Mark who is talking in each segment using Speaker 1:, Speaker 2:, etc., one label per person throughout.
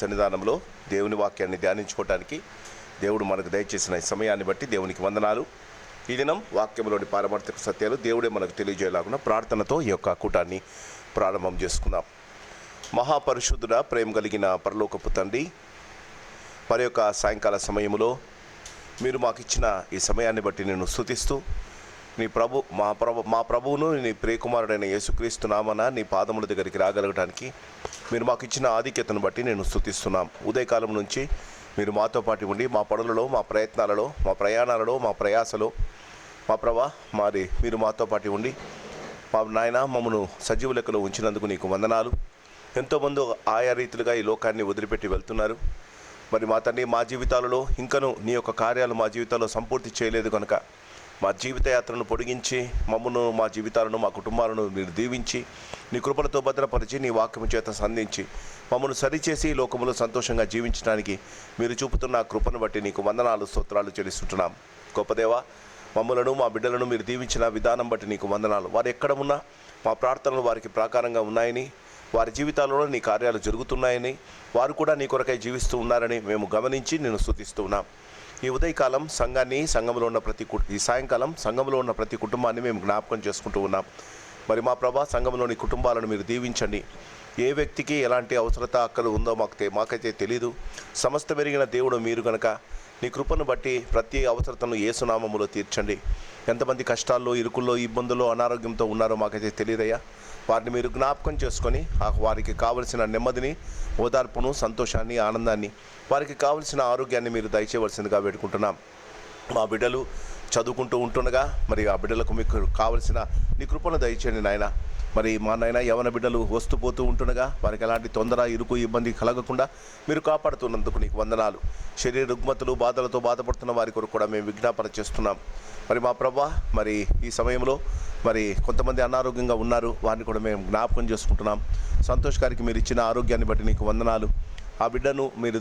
Speaker 1: సన్నిధానంలో దేవుని వాక్యాన్ని ధ్యానించుకోవటానికి దేవుడు మనకు దయచేసిన ఈ సమయాన్ని బట్టి దేవునికి వందనాలు. ఈ దినం వాక్యంలోని పారమార్థిక సత్యాలు దేవుడే మనకు తెలియజేయలాగున ప్రార్థనతో ఈ యొక్క కూటాన్ని ప్రారంభం చేసుకుందాం. మహాపరిశుద్ధుడ, ప్రేమ కలిగిన పరలోకపు తండ్రి, మరి యొక్క సాయంకాల సమయంలో మీరు మాకు ఇచ్చిన ఈ సమయాన్ని బట్టి నేను స్తుతిస్తూ మా ప్రభువును నీ ప్రియకుమారుడైన యేసుక్రీస్తు నామన నీ పాదముల దగ్గరికి రాగలగడానికి మీరు మాకు ఇచ్చిన ఆధిక్యతను బట్టి నేను స్తుతిస్తున్నాం. ఉదయకాలం నుంచి మీరు మాతో పాటు ఉండి మా పనులలో, మా ప్రయత్నాలలో, మా ప్రయాణాలలో, మా ప్రయాసలో మా ప్రభా మరి మీరు మాతో పాటు ఉండి మా నాయన మమ్మను సజీవ లెక్కలో ఉంచినందుకు నీకు వందనాలు. ఎంతోమంది ఆయా రీతిలుగా ఈ లోకాన్ని వదిలిపెట్టి వెళ్తున్నారు. మరి మా తండ్రి, మా జీవితాలలో ఇంకనూ నీ యొక్క కార్యాలు మా జీవితాల్లో సంపూర్తి చేయలేదు కనుక మా జీవిత యాత్రను పొడిగించి మమ్మను, మా జీవితాలను, మా కుటుంబాలను మీరు దీవించి నీ కృపలతో భద్రపరిచి నీ వాక్యము చేత సంధించి మమ్మను సరిచేసి లోకములో సంతోషంగా జీవించడానికి మీరు చూపుతున్న కృపను బట్టి నీకు వందనాలు, స్తోత్రాలు చెల్లిస్తుంటున్నాం. గొప్పదేవా, మమ్మలను, మా బిడ్డలను మీరు దీవించిన విధానం బట్టి నీకు వందనాలు. వారు ఎక్కడ ఉన్నా మా ప్రార్థనలు వారికి ప్రాకారంగా ఉన్నాయని, వారి జీవితాలలో నీ కార్యాలు జరుగుతున్నాయని, వారు కూడా నీ కొరకై జీవిస్తూ ఉన్నారని మేము గమనించి నేను స్తుతిస్తూ ఉన్నాం. ఈ ఉదయకాలం సంఘంలో ఉన్న ఈ సాయంకాలం సంఘంలో ఉన్న ప్రతి కుటుంబాన్ని మేము జ్ఞాపకం చేసుకుంటూ ఉన్నాం. మరి మా ప్రభా, సంఘంలోని కుటుంబాలను మీరు దీవించండి. ఏ వ్యక్తికి ఎలాంటి అవసరత అక్కలు ఉందో మాకైతే తెలీదు. సమస్త మెరిగిన దేవుడు మీరు కనుక నీ కృపను బట్టి ప్రతి అవసరతను యేసునామములో తీర్చండి. ఎంతమంది కష్టాల్లో, ఇరుకుల్లో, ఇబ్బందుల్లో, అనారోగ్యంతో ఉన్నారో మాకైతే తెలియదయ్యా. వారిని మీరు జ్ఞాపకం చేసుకొని వారికి కావలసిన నెమ్మదిని, ఓదార్పును, సంతోషాన్ని, ఆనందాన్ని, వారికి కావలసిన ఆరోగ్యాన్ని మీరు దయచేయవలసిందిగా వేడుకుంటున్నాం. మా బిడ్డలు చదువుకుంటూ ఉంటుండగా మరి ఆ బిడ్డలకు మీకు కావలసిన నీ కృపను దయచేయండి నాయన. మరి మా నాయన యవన బిడ్డలు వస్తూ పోతూ ఉంటుండగా వారికి ఎలాంటి తొందర, ఇరుకు, ఇబ్బంది కలగకుండా మీరు కాపాడుతున్నందుకు నీకు వందనాలు. శరీర రుగ్మతలు, బాధలతో బాధపడుతున్న వారి కొరకు కూడా మేము విజ్ఞాపన చేస్తున్నాం. మరి మా ప్రభా, మరి ఈ సమయంలో మరి కొంతమంది అనారోగ్యంగా ఉన్నారు, వారిని కూడా మేము జ్ఞాపకం చేసుకుంటున్నాం. సంతోష్ గారికి మీరు ఇచ్చిన ఆరోగ్యాన్ని బట్టి నీకు వందనాలు. ఆ బిడ్డను మీరు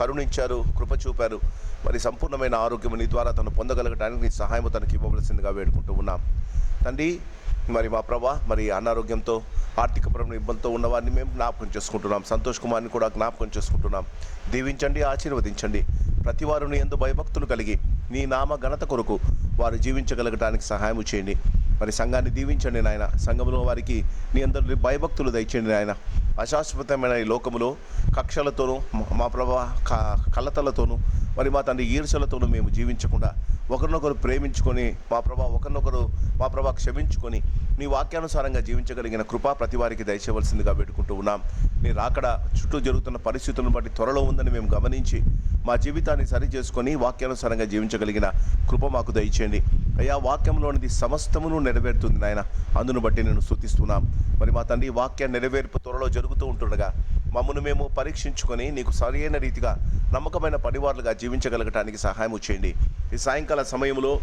Speaker 1: కరుణించారు, కృప చూపారు. మరి సంపూర్ణమైన ఆరోగ్యం నీ ద్వారా తను పొందగలగడానికి నీ సహాయం తనకి ఇవ్వవలసిందిగా వేడుకుంటూ ఉన్నాం. తండ్రి, మరి మా ప్రభా, మరి అనారోగ్యంతో, ఆర్థికపరమైన ఇబ్బందితో ఉన్న వారిని మేము జ్ఞాపకం చేసుకుంటున్నాం. సంతోష్ కుమార్ని కూడా జ్ఞాపకం చేసుకుంటున్నాం. దీవించండి, ఆశీర్వదించండి. ప్రతి వారిని యందు భయభక్తులు కలిగి నీ నామ ఘనత కొరకు వారు జీవించగలగడానికి సహాయం చేయండి. మరి సంఘాన్ని దీవించండి నాయన. సంఘంలో వారికి నీ అందరి భయభక్తులు దయచేయండి నాయన. అశాశ్వతమైన ఈ లోకములో కక్షలతోనూ, మా ప్రభా కలతలతోనూ, మరి మా తండ్రి ఈర్షలతోనూ మేము జీవించకుండా ఒకరినొకరు ప్రేమించుకొని మా ప్రభా క్షమించుకొని నీ వాక్యానుసారంగా జీవించగలిగిన కృప ప్రతి వారికి దయచేయవలసిందిగా పెట్టుకుంటూ ఉన్నాం. నీ రాకడ చుట్టూ జరుగుతున్న పరిస్థితులను బట్టి త్వరలో ఉందని మేము గమనించి మా జీవితాన్ని సరి చేసుకొని వాక్యానుసారంగా జీవించగలిగిన కృప మాకు దయచేయండి అయ్యా. వాక్యంలోనిది సమస్తమును నెరవేరుతుంది నాయన, అందును బట్టి నేను స్తుతిస్తున్నాం. మరి మా తండ్రి, వాక్య నెరవేర్పు త్వరలో జరుగుతూ ఉంటుండగా మమ్మను మేము పరీక్షించుకొని నీకు సరైన రీతిగా నమ్మకమైన పనివారులుగా జీవించగలగటానికి సహాయం చేయండి. ఈ సాయంకాల సమయంలో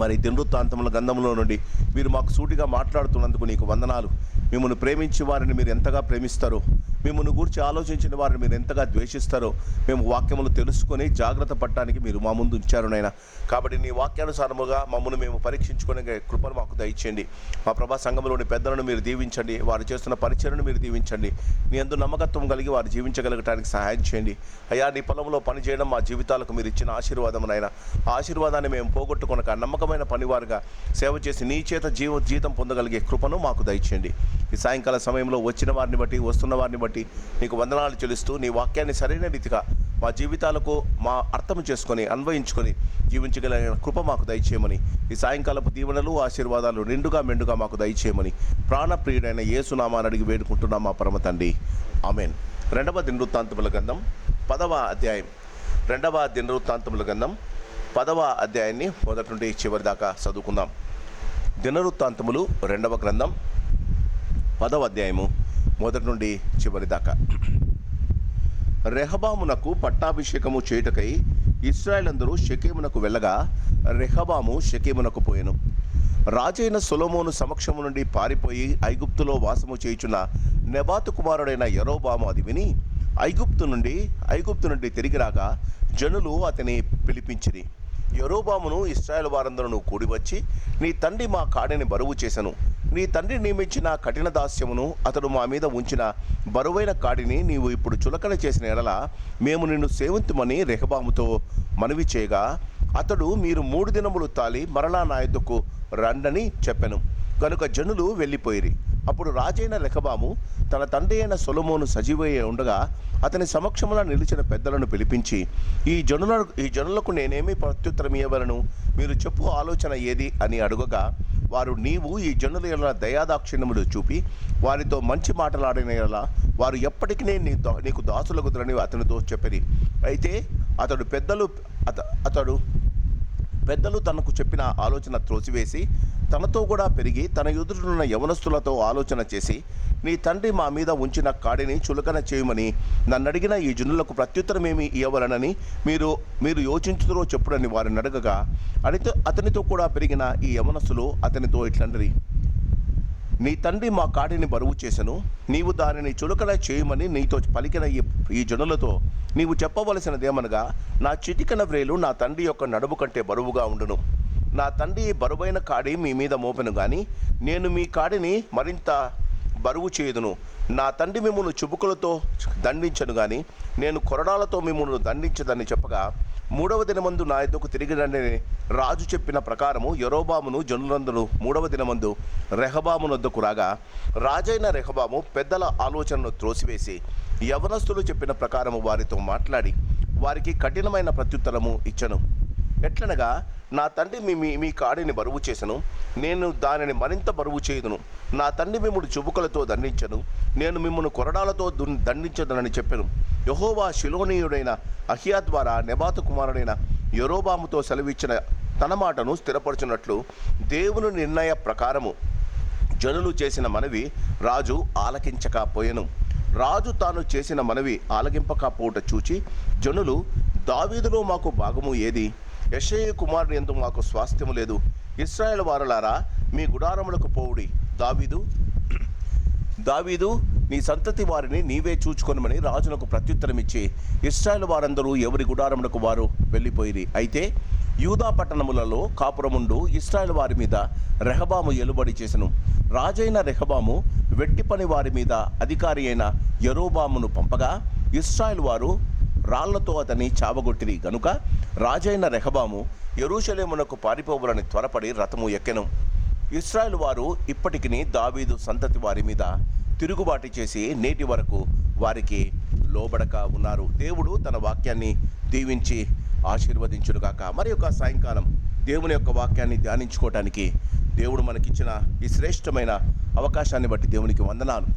Speaker 1: మరి దినవృత్తాంతముల గ్రంథంలో నుండి మీరు మాకు సూటిగా మాట్లాడుతున్నందుకు నీకు వందనాలు. మిమ్మల్ని ప్రేమించి వారిని మీరు ఎంతగా ప్రేమిస్తారో, మిమ్మల్ని గూర్చి ఆలోచించిన వారిని మీరు ఎంతగా ద్వేషిస్తారో మేము వాక్యములు తెలుసుకొని జాగ్రత్త పడటానికి మీరు మా ముందు ఉంచారు నాయన. కాబట్టి నీ వాక్యానుసారముగా మమ్మల్ని మేము పరీక్షించుకునే కృపను మాకు దయచేయండి. మా ప్రభా, సంఘంలోని పెద్దలను మీరు దీవించండి. వారు చేస్తున్న పరిచయను మీరు దీవించండి. నీ యందు నమ్మకత్వం కలిగి వారు జీవించగలగటానికి సహాయం చేయండి అయ్యా. నీ పొలంలో పనిచేయడం మా జీవితాలకు మీరు ఇచ్చిన ఆశీర్వాదం నాయన. ఆ ఆశీర్వాదాన్ని మేము పోగొట్టుకొనక నమ్మకమైన పనివారుగా సేవ చేసి నీ చేత జీతం పొందగలిగే కృపను మాకు దయచేయండి. ఈ సాయంకాల సమయంలో వచ్చిన వారిని బట్టి, వస్తున్న వారిని బట్టి నీకు వందనాలు చెల్లిస్తూ నీ వాక్యాన్ని సరైన రీతిగా మా జీవితాలకు మా అర్థం చేసుకొని అన్వయించుకొని జీవించగలిగిన కృప మాకు దయచేయమని, ఈ సాయంకాలపు దీవెనలు, ఆశీర్వాదాలు నిండుగా మెండుగా మాకు దయచేయమని ప్రాణప్రియుడైన యేసు నామాన్ని అడిగి వేడుకుంటున్నాం మా పరమ తండ్రి, ఆమేన్. రెండవ దినవృత్తాంతముల గ్రంథం 10వ అధ్యాయం. రెండవ దినవృత్తాంతముల గ్రంథం 10వ అధ్యాయాన్ని మొదటి నుండి చివరి దాకా చదువుకుందాం. దినవృత్తాంతములు 2వ గ్రంథం 10వ అధ్యాయము మొదటి నుండి చివరి దాకా. రెహబామునకు పట్టాభిషేకము చేయుటకై ఇశ్రాయేలందరూ షెకెమునకు వెళ్ళగా రెహబాము షెకెమునకు పోయెను. రాజైన సొలొమోను సమక్షము నుండి పారిపోయి ఐగుప్తులో వాసము చేయుచున్న నెబాతు కుమారుడైన యరొబాము అది విని ఐగుప్తు నుండి తిరిగి రాగా జనులు అతని పిలిపించిరి. యరొబామును ఇశ్రాయేలు వారందరూ కూడి వచ్చి, నీ తండ్రి మా కాడిని బరువు చేసెను, నీ తండ్రి నియమించిన కఠిన దాస్యమును అతడు మా మీద ఉంచిన బరువైన కాడిని నీవు ఇప్పుడు చులకన చేసిన ఎడల మేము నిన్ను సేవింతుమని రెహబాముతో మనవి చేయగా అతడు మీరు 3 దినములు తాలి మరలా నా యొద్దకు రండని చెప్పెను. కనుక జనులు వెళ్ళిపోయిరి. అప్పుడు రాజైన రెహబాము తన తండ్రి అయిన సొలొమోను సజీవయ్య ఉండగా అతని సమక్షంలో నిలిచిన పెద్దలను పిలిపించి, ఈ జనులకు నేనేమి ప్రత్యుత్తరం ఇవ్వలను, మీరు చెప్పు ఆలోచన ఏది అని అడుగగా వారు, నీవు ఈ జనుల ఎడల దయాదాక్షిణ్యములు చూపి వారితో మంచి మాటలాడిన ఎడల వారు ఎప్పటికీ నీకు దాసులగుదురని అతనితో చెప్పిరి. అయితే పెద్దలు తనకు చెప్పిన ఆలోచన త్రోసివేసి తనతో కూడా పెరిగి తన ఎదురున్న యవనస్తులతో ఆలోచన చేసి, నీ తండ్రి మా మీద ఉంచిన కాడిని చులకన చేయమని నన్నడిగిన ఈ జనులకు ప్రత్యుత్తరమేమి ఇవ్వవలనని మీరు యోచించుదురో చెప్పుడని వారిని అడగగా అతనితో కూడా పెరిగిన ఈ యవనస్తులు అతనితో ఇట్లండ్రి, నీ తండ్రి మా కాడిని బరువు చేసెను, నీవు దానిని చులకన చేయమని నీతో పలికిన ఈ జనులతో నీవు చెప్పవలసినదేమనగా, నా చిటికన వ్రేలు నా తండ్రి యొక్క నడుము కంటే బరువుగా ఉండును. నా తండ్రి బరువైన కాడి మీ మీద మోపెను గాని నేను మీ కాడిని మరింత బరువు చేయుదును. నా తండ్రి మిమ్మల్ని చుబుకులతో దండించను గాని నేను కొరడాలతో మిమ్మల్ని దండించదని చెప్పగా 3వ దినమందు నా యొద్దకు తిరిగి రండని రాజు చెప్పిన ప్రకారము యరొబామును జనులందరూ 3వ దినమందు రెహబాము వద్దకు రాగా రాజైన రెహబాము పెద్దల ఆలోచనను త్రోసివేసి యవనస్తులు చెప్పిన ప్రకారము వారితో మాట్లాడి వారికి కఠినమైన ప్రత్యుత్తరము ఇచ్చను. ఎట్లనగా, నా తండ్రి మీ కాడిని బరువు చేసెను, నేను దానిని మరింత బరువు చేయుదును. నా తండ్రి మిమ్ముడు చుబుకలతో దండించను, నేను మిమ్మును కొరడాలతో దండించదనని చెప్పెను. యెహోవా షిలోనీయుడైన అహియా ద్వారా నెబాతు కుమారుడైన యరొబాముతో సెలవిచ్చిన తన మాటను స్థిరపరచున్నట్లు దేవుని నిర్ణయ ప్రకారము జనులు చేసిన మనవి రాజు ఆలకించకపోయెను. రాజు తాను చేసిన మనవి ఆలకింపకపోవుట చూచి జనులు, దావీదులో మాకు భాగము ఏది? యెషయి కుమారుని యందు మాకు స్వాస్థ్యము లేదు. ఇశ్రాయేలు వారలారా, మీ గుడారములకు పోవుడి. దావీదు నీ సంతతి వారిని నీవే చూచుకొనమని రాజునకు ప్రత్యుత్తరమిచ్చి ఇశ్రాయేలు వారందరూ ఎవరి గుడారములకు వారు వెళ్ళిపోయిరి. అయితే యూదా పట్టణములలో కాపురముండు ఇశ్రాయేలు వారి మీద రెహబాము ఏలుబడి చేసెను. రాజైన రెహబాము వెట్టి పని వారి మీద అధికారి అయిన యరొబామును పంపగా ఇశ్రాయేలు వారు రాళ్లతో అతన్ని చావగొట్టిరి. గనుక రాజైన రెహబాము యెరూషలేమునకు పారిపోవాలని త్వరపడి రథము ఎక్కెను. ఇశ్రాయేలు వారు ఇప్పటికిని దావీదు సంతతి వారి మీద తిరుగుబాటు చేసి నేటి వరకు వారికి లోబడక ఉన్నారు. దేవుడు తన వాక్యాన్ని దీవించి ఆశీర్వదించునుగాక. మరి యొక్క సాయంకాలం దేవుని యొక్క వాక్యాన్ని ధ్యానించుకోవటానికి దేవుడు మనకిచ్చిన ఈ శ్రేష్టమైన అవకాశాన్ని బట్టి దేవునికి వందనాలు.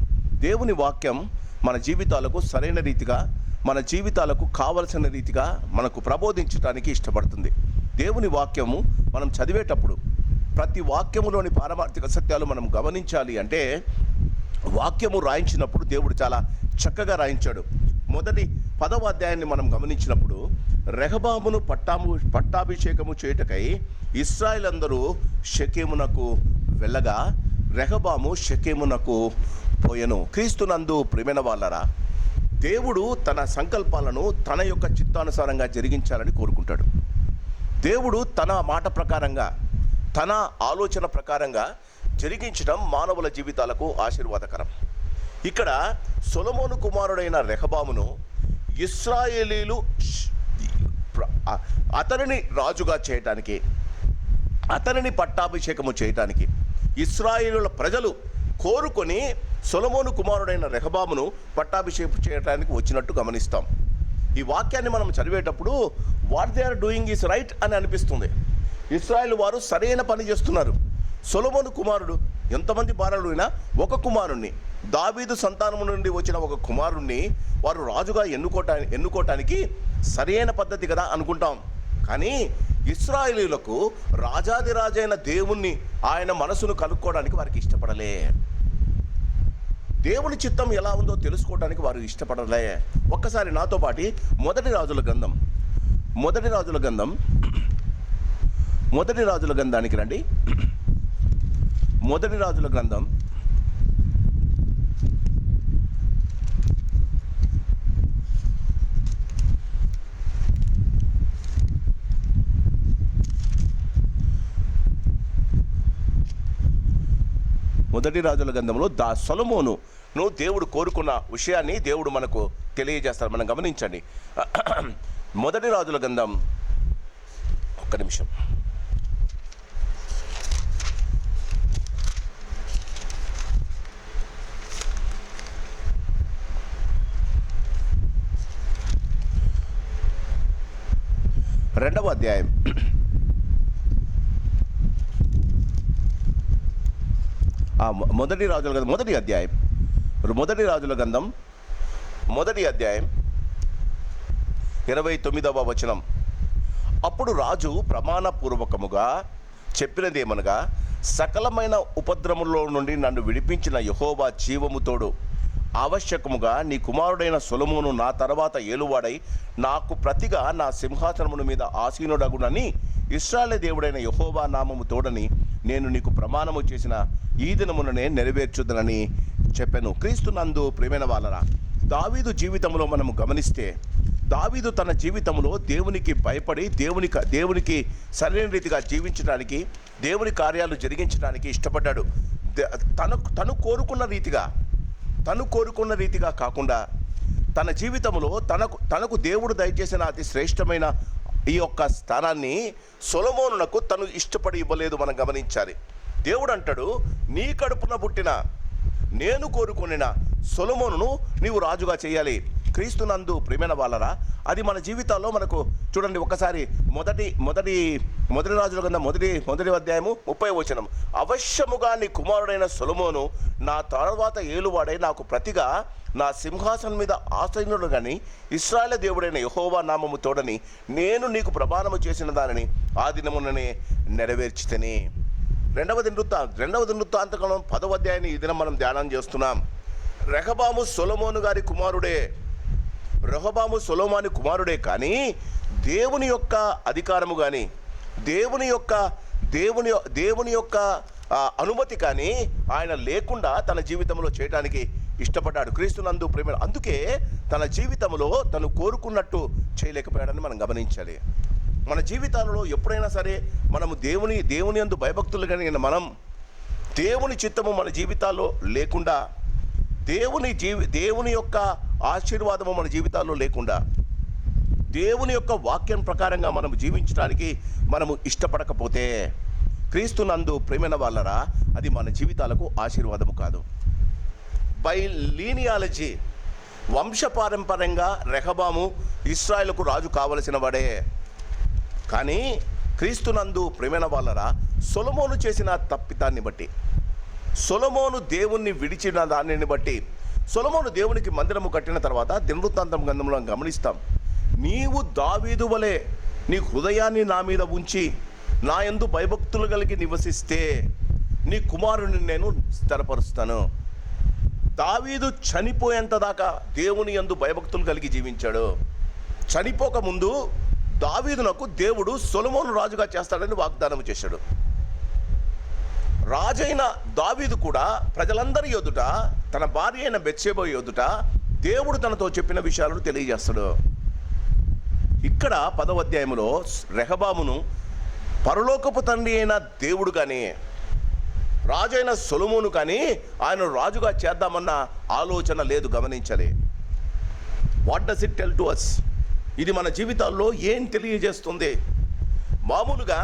Speaker 1: దేవుని వాక్యం మన జీవితాలకు సరైన రీతిగా, మన జీవితాలకు కావలసిన రీతిగా మనకు ప్రబోధించడానికి ఇష్టపడుతుంది. దేవుని వాక్యము మనం చదివేటప్పుడు ప్రతి వాక్యములోని పారమార్థిక సత్యాలు మనం గమనించాలి. అంటే వాక్యము రాయించినప్పుడు దేవుడు చాలా చక్కగా రాయించాడు. మొదటి 10వ అధ్యాయాన్ని మనం గమనించినప్పుడు రెహబామును పట్టాభిషేకము చేయుటకై ఇశ్రాయేలు అందరూ షెకెమునకు వెళ్ళగా రెహబాము షెకెమునకు పోయెను. క్రీస్తునందు ప్రియమైన వాళ్ళరా, దేవుడు తన సంకల్పాలను తన యొక్క చిత్తానుసారంగా జరిగించాలని కోరుకుంటాడు. దేవుడు తన మాట ప్రకారంగా, తన ఆలోచన ప్రకారంగా జరిగించడం మానవుల జీవితాలకు ఆశీర్వాదకరం. ఇక్కడ సొలొమోను కుమారుడైన రెహబామును ఇశ్రాయేలీలు అతనిని రాజుగా చేయటానికి, అతనిని పట్టాభిషేకము చేయటానికి ఇశ్రాయేలుల ప్రజలు కోరుకొని సొలొమోను కుమారుడైన రెహబామును పట్టాభిషేకం చేయడానికి వచ్చినట్టు గమనిస్తాం. ఈ వాక్యాన్ని మనం చదివేటప్పుడు what they are doing is right అని అనిపిస్తుంది. ఇశ్రాయేలు వారు సరైన పని చేస్తున్నారు. సొలొమోను కుమారుడు ఎంతమంది భార్యలైనా ఒక కుమారుణ్ణి, దావీదు సంతానము నుండి వచ్చిన ఒక కుమారుణ్ణి వారు రాజుగా ఎన్నుకోవటానికి సరైన పద్ధతి కదా అనుకుంటాం. కానీ ఇశ్రాయేలీయులకు రాజాదిరాజైన దేవుణ్ణి, ఆయన మనసును కనుక్కోవడానికి వారికి ఇష్టపడలే. దేవుని చిత్తం ఎలా ఉందో తెలుసుకోవడానికి వారు ఇష్టపడలే. ఒక్కసారి నాతో పాటు మొదటి రాజుల గ్రంథానికి రండి. మొదటి రాజుల గ్రంథం
Speaker 2: 1
Speaker 1: మొదటి రాజుల గ్రంథంలో సొలొమోనును దేవుడు కోరుకున్న విషయాన్ని దేవుడు మనకు తెలియజేస్తారు. మనం గమనించండి. మొదటి రాజుల గ్రంథం, ఒక్క నిమిషం, రెండవ అధ్యాయం, మొదటి రాజుల గ్రంథం మొదటి రాజుల గ్రంథం మొదటి అధ్యాయం 29వ వచనం. అప్పుడు రాజు ప్రమాణపూర్వకముగా చెప్పినదేమనగా, సకలమైన ఉపద్రములో నుండి నన్ను విడిపించిన యెహోవా జీవము తోడు, ఆవశ్యకముగా నీ కుమారుడైన సొలొమోను నా తర్వాత ఏలువాడై నాకు ప్రతిగా నా సింహాసనమును మీద ఆసీనుడగునని ఇశ్రాయేలు దేవుడైన యెహోవా నామము తోడని నేను నీకు ప్రమాణము చేసిన ఈ దినముననే నెరవేర్చుదనని చెప్పాను. క్రీస్తునందు ప్రియమైన వాళ్ళరా, దావీదు జీవితంలో మనము గమనిస్తే, దావీదు తన జీవితంలో దేవునికి భయపడి దేవునికి సరైన రీతిగా జీవించడానికి, దేవుని కార్యాలు జరిగించడానికి ఇష్టపడ్డాడు. తను కోరుకున్న రీతిగా కాకుండా తన జీవితంలో తనకు దేవుడు దయచేసిన అతి శ్రేష్టమైన ఈ యొక్క స్థానాన్ని సొలొమోనునకు తను ఇష్టపడి ఇవ్వలేదు. మనం గమనించాలి. దేవుడు అంటాడు, నీ కడుపున పుట్టిన నేను కోరుకున్న సొలొమోనును నీవు రాజుగా చేయాలి. క్రీస్తునందు ప్రియమైన వాళ్ళరా, అది మన జీవితాల్లో మనకు చూడండి. ఒకసారి మొదటి రాజుల గ్రంథం మొదటి అధ్యాయము 30వ వచనం. అవశ్యముగా నీ కుమారుడైన సొలొమోను నా తర్వాత ఏలువాడై నాకు ప్రతిగా నా సింహాసనం మీద ఆసీనుడు గాని ఇశ్రాయేలు దేవుడైన యెహోవా నామము తోడని నేను నీకు ప్రమాణము చేసిన దానిని ఆ దినముననే నెరవేర్చితని. రెండవ దినవృత్తాంతకాండం 10వ అధ్యాయాన్ని ఈ దినం మనం ధ్యానం చేస్తున్నాం. రెహబాము సొలొమోను కుమారుడే కానీ దేవుని యొక్క అధికారము కానీ దేవుని యొక్క అనుమతి కానీ ఆయన లేకుండా తన జీవితంలో చేయడానికి ఇష్టపడ్డాడు. క్రీస్తునందు ప్రేమ. అందుకే తన జీవితంలో తను కోరుకున్నట్టు చేయలేకపోయాడని మనం గమనించాలి. మన జీవితాలలో ఎప్పుడైనా సరే మనము దేవుని యందు భయభక్తులు కలిగిన మనం, దేవుని చిత్తము మన జీవితాల్లో లేకుండా, దేవుని యొక్క ఆశీర్వాదము మన జీవితాల్లో లేకుండా, దేవుని యొక్క వాక్యం ప్రకారంగా మనం జీవించడానికి మనము ఇష్టపడకపోతే, క్రీస్తునందు ప్రేమైన వాళ్ళరా, అది మన జీవితాలకు ఆశీర్వాదము కాదు. బై లీనియాలజీ, వంశపారంపర్యంగా రెహబాము ఇశ్రాయేలుకు రాజు కావలసిన వాడే. కానీ క్రీస్తునందు ప్రేమైన వాళ్ళరా, సొలొమోను చేసిన తప్పితాన్ని బట్టి, సొలొమోను దేవుణ్ణి విడిచిన దానిని బట్టి, సొలొమోను దేవునికి మందిరము కట్టిన తర్వాత దినవృత్తాంతం గ్రంథంలో గమనిస్తాం, నీవు దావీదు వలె నీ హృదయాన్ని నా మీద ఉంచి నా యందు భయభక్తులు కలిగి నివసిస్తే నీ కుమారుని నేను స్థిరపరుస్తాను. దావీదు చనిపోయేంత దాకా దేవుని యందు భయభక్తులు కలిగి జీవించాడు. చనిపోకముందు దావీదునకు దేవుడు సొలొమోను రాజుగా చేస్తాడని వాగ్దానం చేశాడు. రాజైన దావీదు కూడా ప్రజలందరి ఎదుట, తన భార్య అయిన బెత్షెబా ఎదుట దేవుడు తనతో చెప్పిన విషయాలను తెలియజేస్తాడు. ఇక్కడ 10వ అధ్యాయంలో రెహబామును పరలోకపు తండ్రి అయిన దేవుడు కానీ, రాజైన సొలొమోను కానీ ఆయన రాజుగా చేద్దామన్న ఆలోచన లేదు. గమనించాలి. What does it tell to us? ఇది మన జీవితాల్లో ఏం తెలియజేస్తుంది? మామూలుగా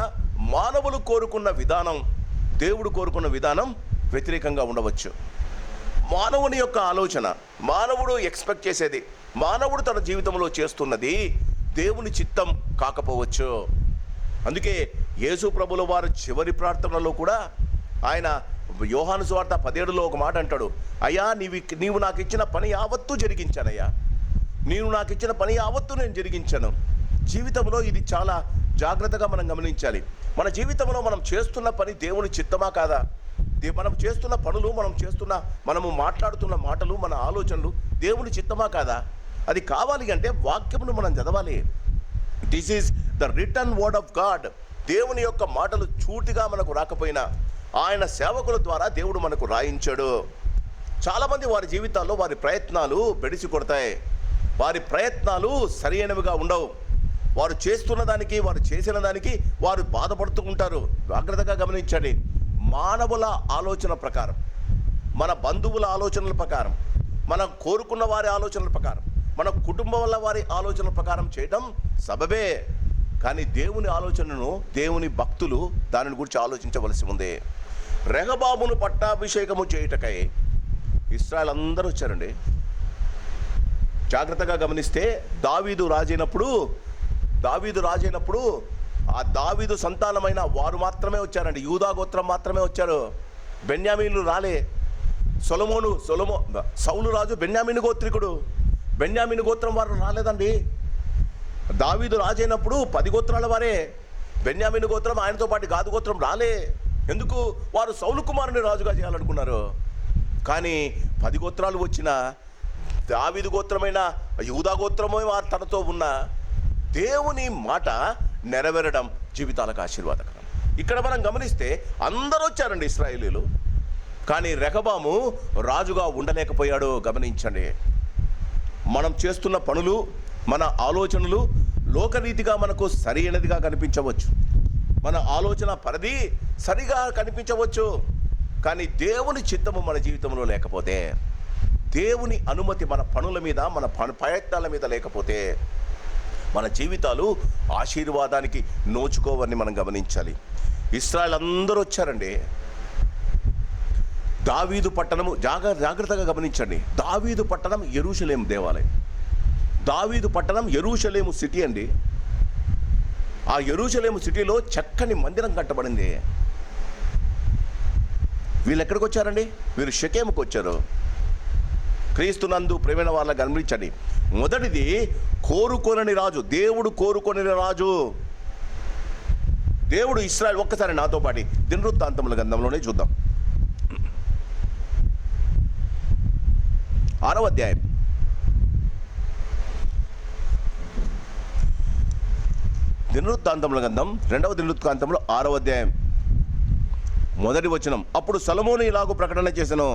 Speaker 1: మానవులు కోరుకున్న విధానం, దేవుడు కోరుకున్న విధానం వ్యతిరేకంగా ఉండవచ్చు. మానవుని యొక్క ఆలోచన, మానవుడు ఎక్స్పెక్ట్ చేసేది, మానవుడు తన జీవితంలో చేస్తున్నది దేవుని చిత్తం కాకపోవచ్చు. అందుకే యేసు ప్రభుల వారు చివరి ప్రార్థనలో కూడా ఆయన యోహాను సువార్త 17లో ఒక మాట అంటాడు, అయ్యా నీవు నాకు ఇచ్చిన పని యావత్తు జరిగించానయ్యా, నీవు నాకు ఇచ్చిన పని యావత్తు నేను జరిగించాను. జీవితంలో ఇది చాలా జాగ్రత్తగా మనం గమనించాలి. మన జీవితంలో మనం చేస్తున్న పని దేవుని చిత్తమా కాదా? మనం చేస్తున్న పనులు, మనము మాట్లాడుతున్న మాటలు, మన ఆలోచనలు దేవుని చిత్తమా కాదా? అది కావాలి అంటే వాక్యమును మనం చదవాలి. This is the return word of God. దేవుని యొక్క మాటలు చూటిగా మనకు రాకపోయినా ఆయన సేవకుల ద్వారా దేవుడు మనకు రాయించాడు. చాలామంది వారి జీవితాల్లో వారి ప్రయత్నాలు బెడిసి కొడతాయి. వారి ప్రయత్నాలు సరైనవిగా ఉండవు. వారు చేస్తున్న దానికి, వారు చేసిన దానికి వారు బాధపడుతూ ఉంటారు. జాగ్రత్తగా గమనించండి. మానవుల ఆలోచన ప్రకారం, మన బంధువుల ఆలోచనల ప్రకారం, మనం కోరుకున్న వారి ఆలోచనల ప్రకారం, మన కుటుంబం వల్ల వారి ఆలోచనల ప్రకారం చేయడం సబబే. కానీ దేవుని ఆలోచనను, దేవుని భక్తులు దానిని గురించి ఆలోచించవలసి ఉంది. రెహబామును పట్టాభిషేకము చేయుటకై ఇశ్రాయేలు అందరూ వచ్చారండి. జాగ్రత్తగా గమనిస్తే దావీదు రాజైనప్పుడు ఆ దావీదు సంతానమైన వారు మాత్రమే వచ్చారండి. యూదా గోత్రం మాత్రమే వచ్చారు. బెన్యామీనులు రాలే. సౌలు రాజు బెన్యామీను గోత్రికుడు. బెన్యామీను గోత్రం వారు రాలేదండి. దావీదు రాజైనప్పుడు 10 గోత్రాల వారే. బెన్యామీను గోత్రం, ఆయనతో పాటు గాదు గోత్రం రాలే. ఎందుకు? వారు సౌలు కుమారుని రాజుగా చేయాలనుకున్నారు. కానీ 10 గోత్రాలు వచ్చిన దావీదు గోత్రమైన యూదా గోత్రమే వారు తనతో ఉన్న దేవుని మాట నెరవేరడం జీవితాలకు ఆశీర్వాదకరం. ఇక్కడ మనం గమనిస్తే అందరూ వచ్చారండి ఇశ్రాయేలీలు. కానీ రెహబాము రాజుగా ఉండలేకపోయాడు. గమనించండి, మనం చేస్తున్న పనులు, మన ఆలోచనలు లోకరీతిగా మనకు సరైనదిగా కనిపించవచ్చు, మన ఆలోచన పరిధి సరిగా కనిపించవచ్చు. కానీ దేవుని చిత్తము మన జీవితంలో లేకపోతే, దేవుని అనుమతి మన పనుల మీద, మన ప్రయత్నాల మీద లేకపోతే మన జీవితాలు ఆశీర్వాదానికి నోచుకోవని మనం గమనించాలి. ఇశ్రాయేలు అందరూ వచ్చారండి. దావీదు పట్టణము, జాగ్రత్తగా గమనించండి, దావీదు పట్టణం యెరూషలేము దేవాలయం. దావీదు పట్టణం యెరూషలేము సిటీ అండి. ఆ యెరూషలేము సిటీలో చక్కని మందిరం కట్టబడింది. వీళ్ళు ఎక్కడికి వచ్చారండి? వీరు షెకెముకు వచ్చారు. క్రీస్తునందు ప్రేమైన వాళ్ళ గమనించండి, మొదటిది కోరుకొనని రాజు, దేవుడు కోరుకొనని రాజు, దేవుడు ఇశ్రాయేలు. ఒక్కసారి నాతో పాటు దినవృత్తాంతముల గ్రంథంలోనే చూద్దాం. 6వ అధ్యాయం. దినవృత్తాంతముల గ్రంథం 2వ దినవృత్తాంతంలో 6వ అధ్యాయం 1వ వచనం. అప్పుడు సొలొమోను ఇలాగూ ప్రకటన చేసెను,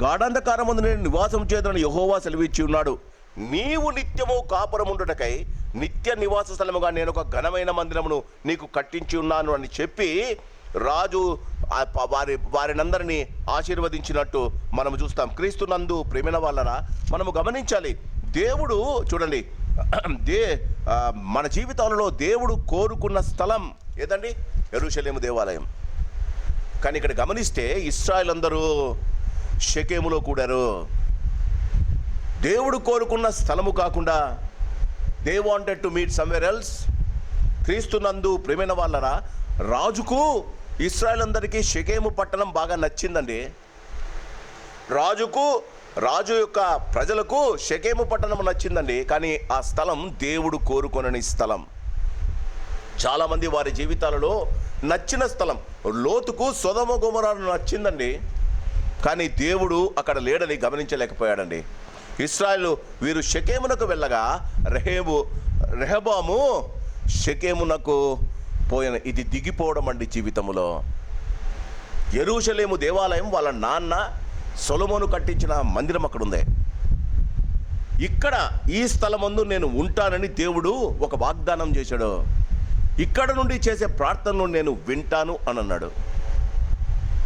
Speaker 1: గాఢాంధకారమందు నేను నివాసం చేతులను యెహోవా సెలవిచ్చి ఉన్నాడు. నీవు నిత్యము కాపురముండుటకై నిత్య నివాస స్థలముగా నేను ఒక ఘనమైన మందిరమును నీకు కట్టించి ఉన్నాను అని చెప్పి రాజు వారినందరినీ ఆశీర్వదించినట్టు మనం చూస్తాం. క్రీస్తునందు ప్రేమైన వాళ్ళరా, మనము గమనించాలి, దేవుడు చూడండి, మన జీవితాలలో దేవుడు కోరుకున్న స్థలం ఏదండి? యెరూషలేము దేవాలయం. కానీ ఇక్కడ గమనిస్తే ఇశ్రాయేలు అందరూ షెకెములో కూడారు. దేవుడు కోరుకున్న స్థలము కాకుండా they wanted to meet somewhere else. క్రీస్తునందు ప్రేమైన వాళ్ళరా, రాజుకు ఇశ్రాయేలు అందరికీ షెకెము పట్టణం బాగా నచ్చిందండి. రాజు యొక్క ప్రజలకు షెకెము పట్టణం నచ్చిందండి. కానీ ఆ స్థలం దేవుడు కోరుకొనని స్థలం. చాలామంది వారి జీవితాలలో నచ్చిన స్థలం. లోతుకు సొదొమ గొమొర్రా నచ్చిందండి, కానీ దేవుడు అక్కడ లేడని గమనించలేకపోయాడండి. ఇశ్రాయేలు వీరు షెకెమునకు వెళ్ళగా రెహబాము షెకెమునకు పోయిన. ఇది దిగిపోవడం అండి జీవితంలో. యెరూషలేము దేవాలయం వాళ్ళ నాన్న సొలొమోను కట్టించిన మందిరం అక్కడ ఉంది. ఇక్కడ ఈ స్థలమందు నేను ఉంటానని దేవుడు ఒక వాగ్దానం చేశాడు. ఇక్కడ నుండి చేసే ప్రార్థనను నేను వింటాను అని అన్నాడు.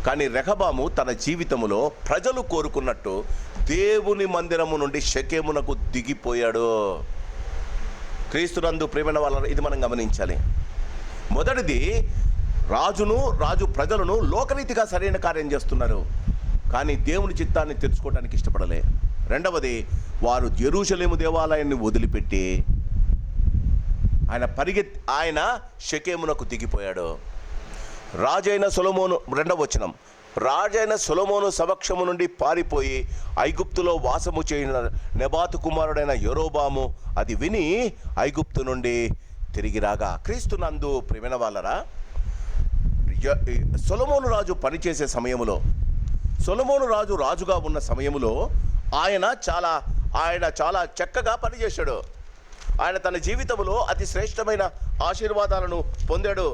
Speaker 1: కానీ రెహబాము తన జీవితంలో ప్రజలు కోరుకున్నట్టు దేవుని మందిరము నుండి షెకెమునకు దిగిపోయాడు. క్రీస్తునందు ప్రేమైన వాళ్ళ, ఇది మనం గమనించాలి. మొదటిది, రాజు ప్రజలను లోకరీతిగా సరైన కార్యం చేస్తున్నారు, కానీ దేవుని చిత్తాన్ని తెలుసుకోవడానికి ఇష్టపడలే. రెండవది, వారు యెరూషలేము దేవాలయాన్ని వదిలిపెట్టి ఆయన షెకెమునకు దిగిపోయాడు. రాజైన సొలొమోను, 2వ వచనం, రాజైన సొలొమోను సమక్షము నుండి పారిపోయి ఐగుప్తులో వాసము చేసిన నెబాతు కుమారుడైన యరొబాము అది విని ఐగుప్తు నుండి తిరిగి రాగా. క్రీస్తునందు ప్రేమైన వాళ్ళరా, సొలొమోను రాజు పనిచేసే సమయంలో, సొలొమోను రాజుగా ఉన్న సమయంలో ఆయన చాలా చక్కగా పనిచేశాడు. ఆయన తన జీవితంలో అతి శ్రేష్టమైన ఆశీర్వాదాలను పొందాడు.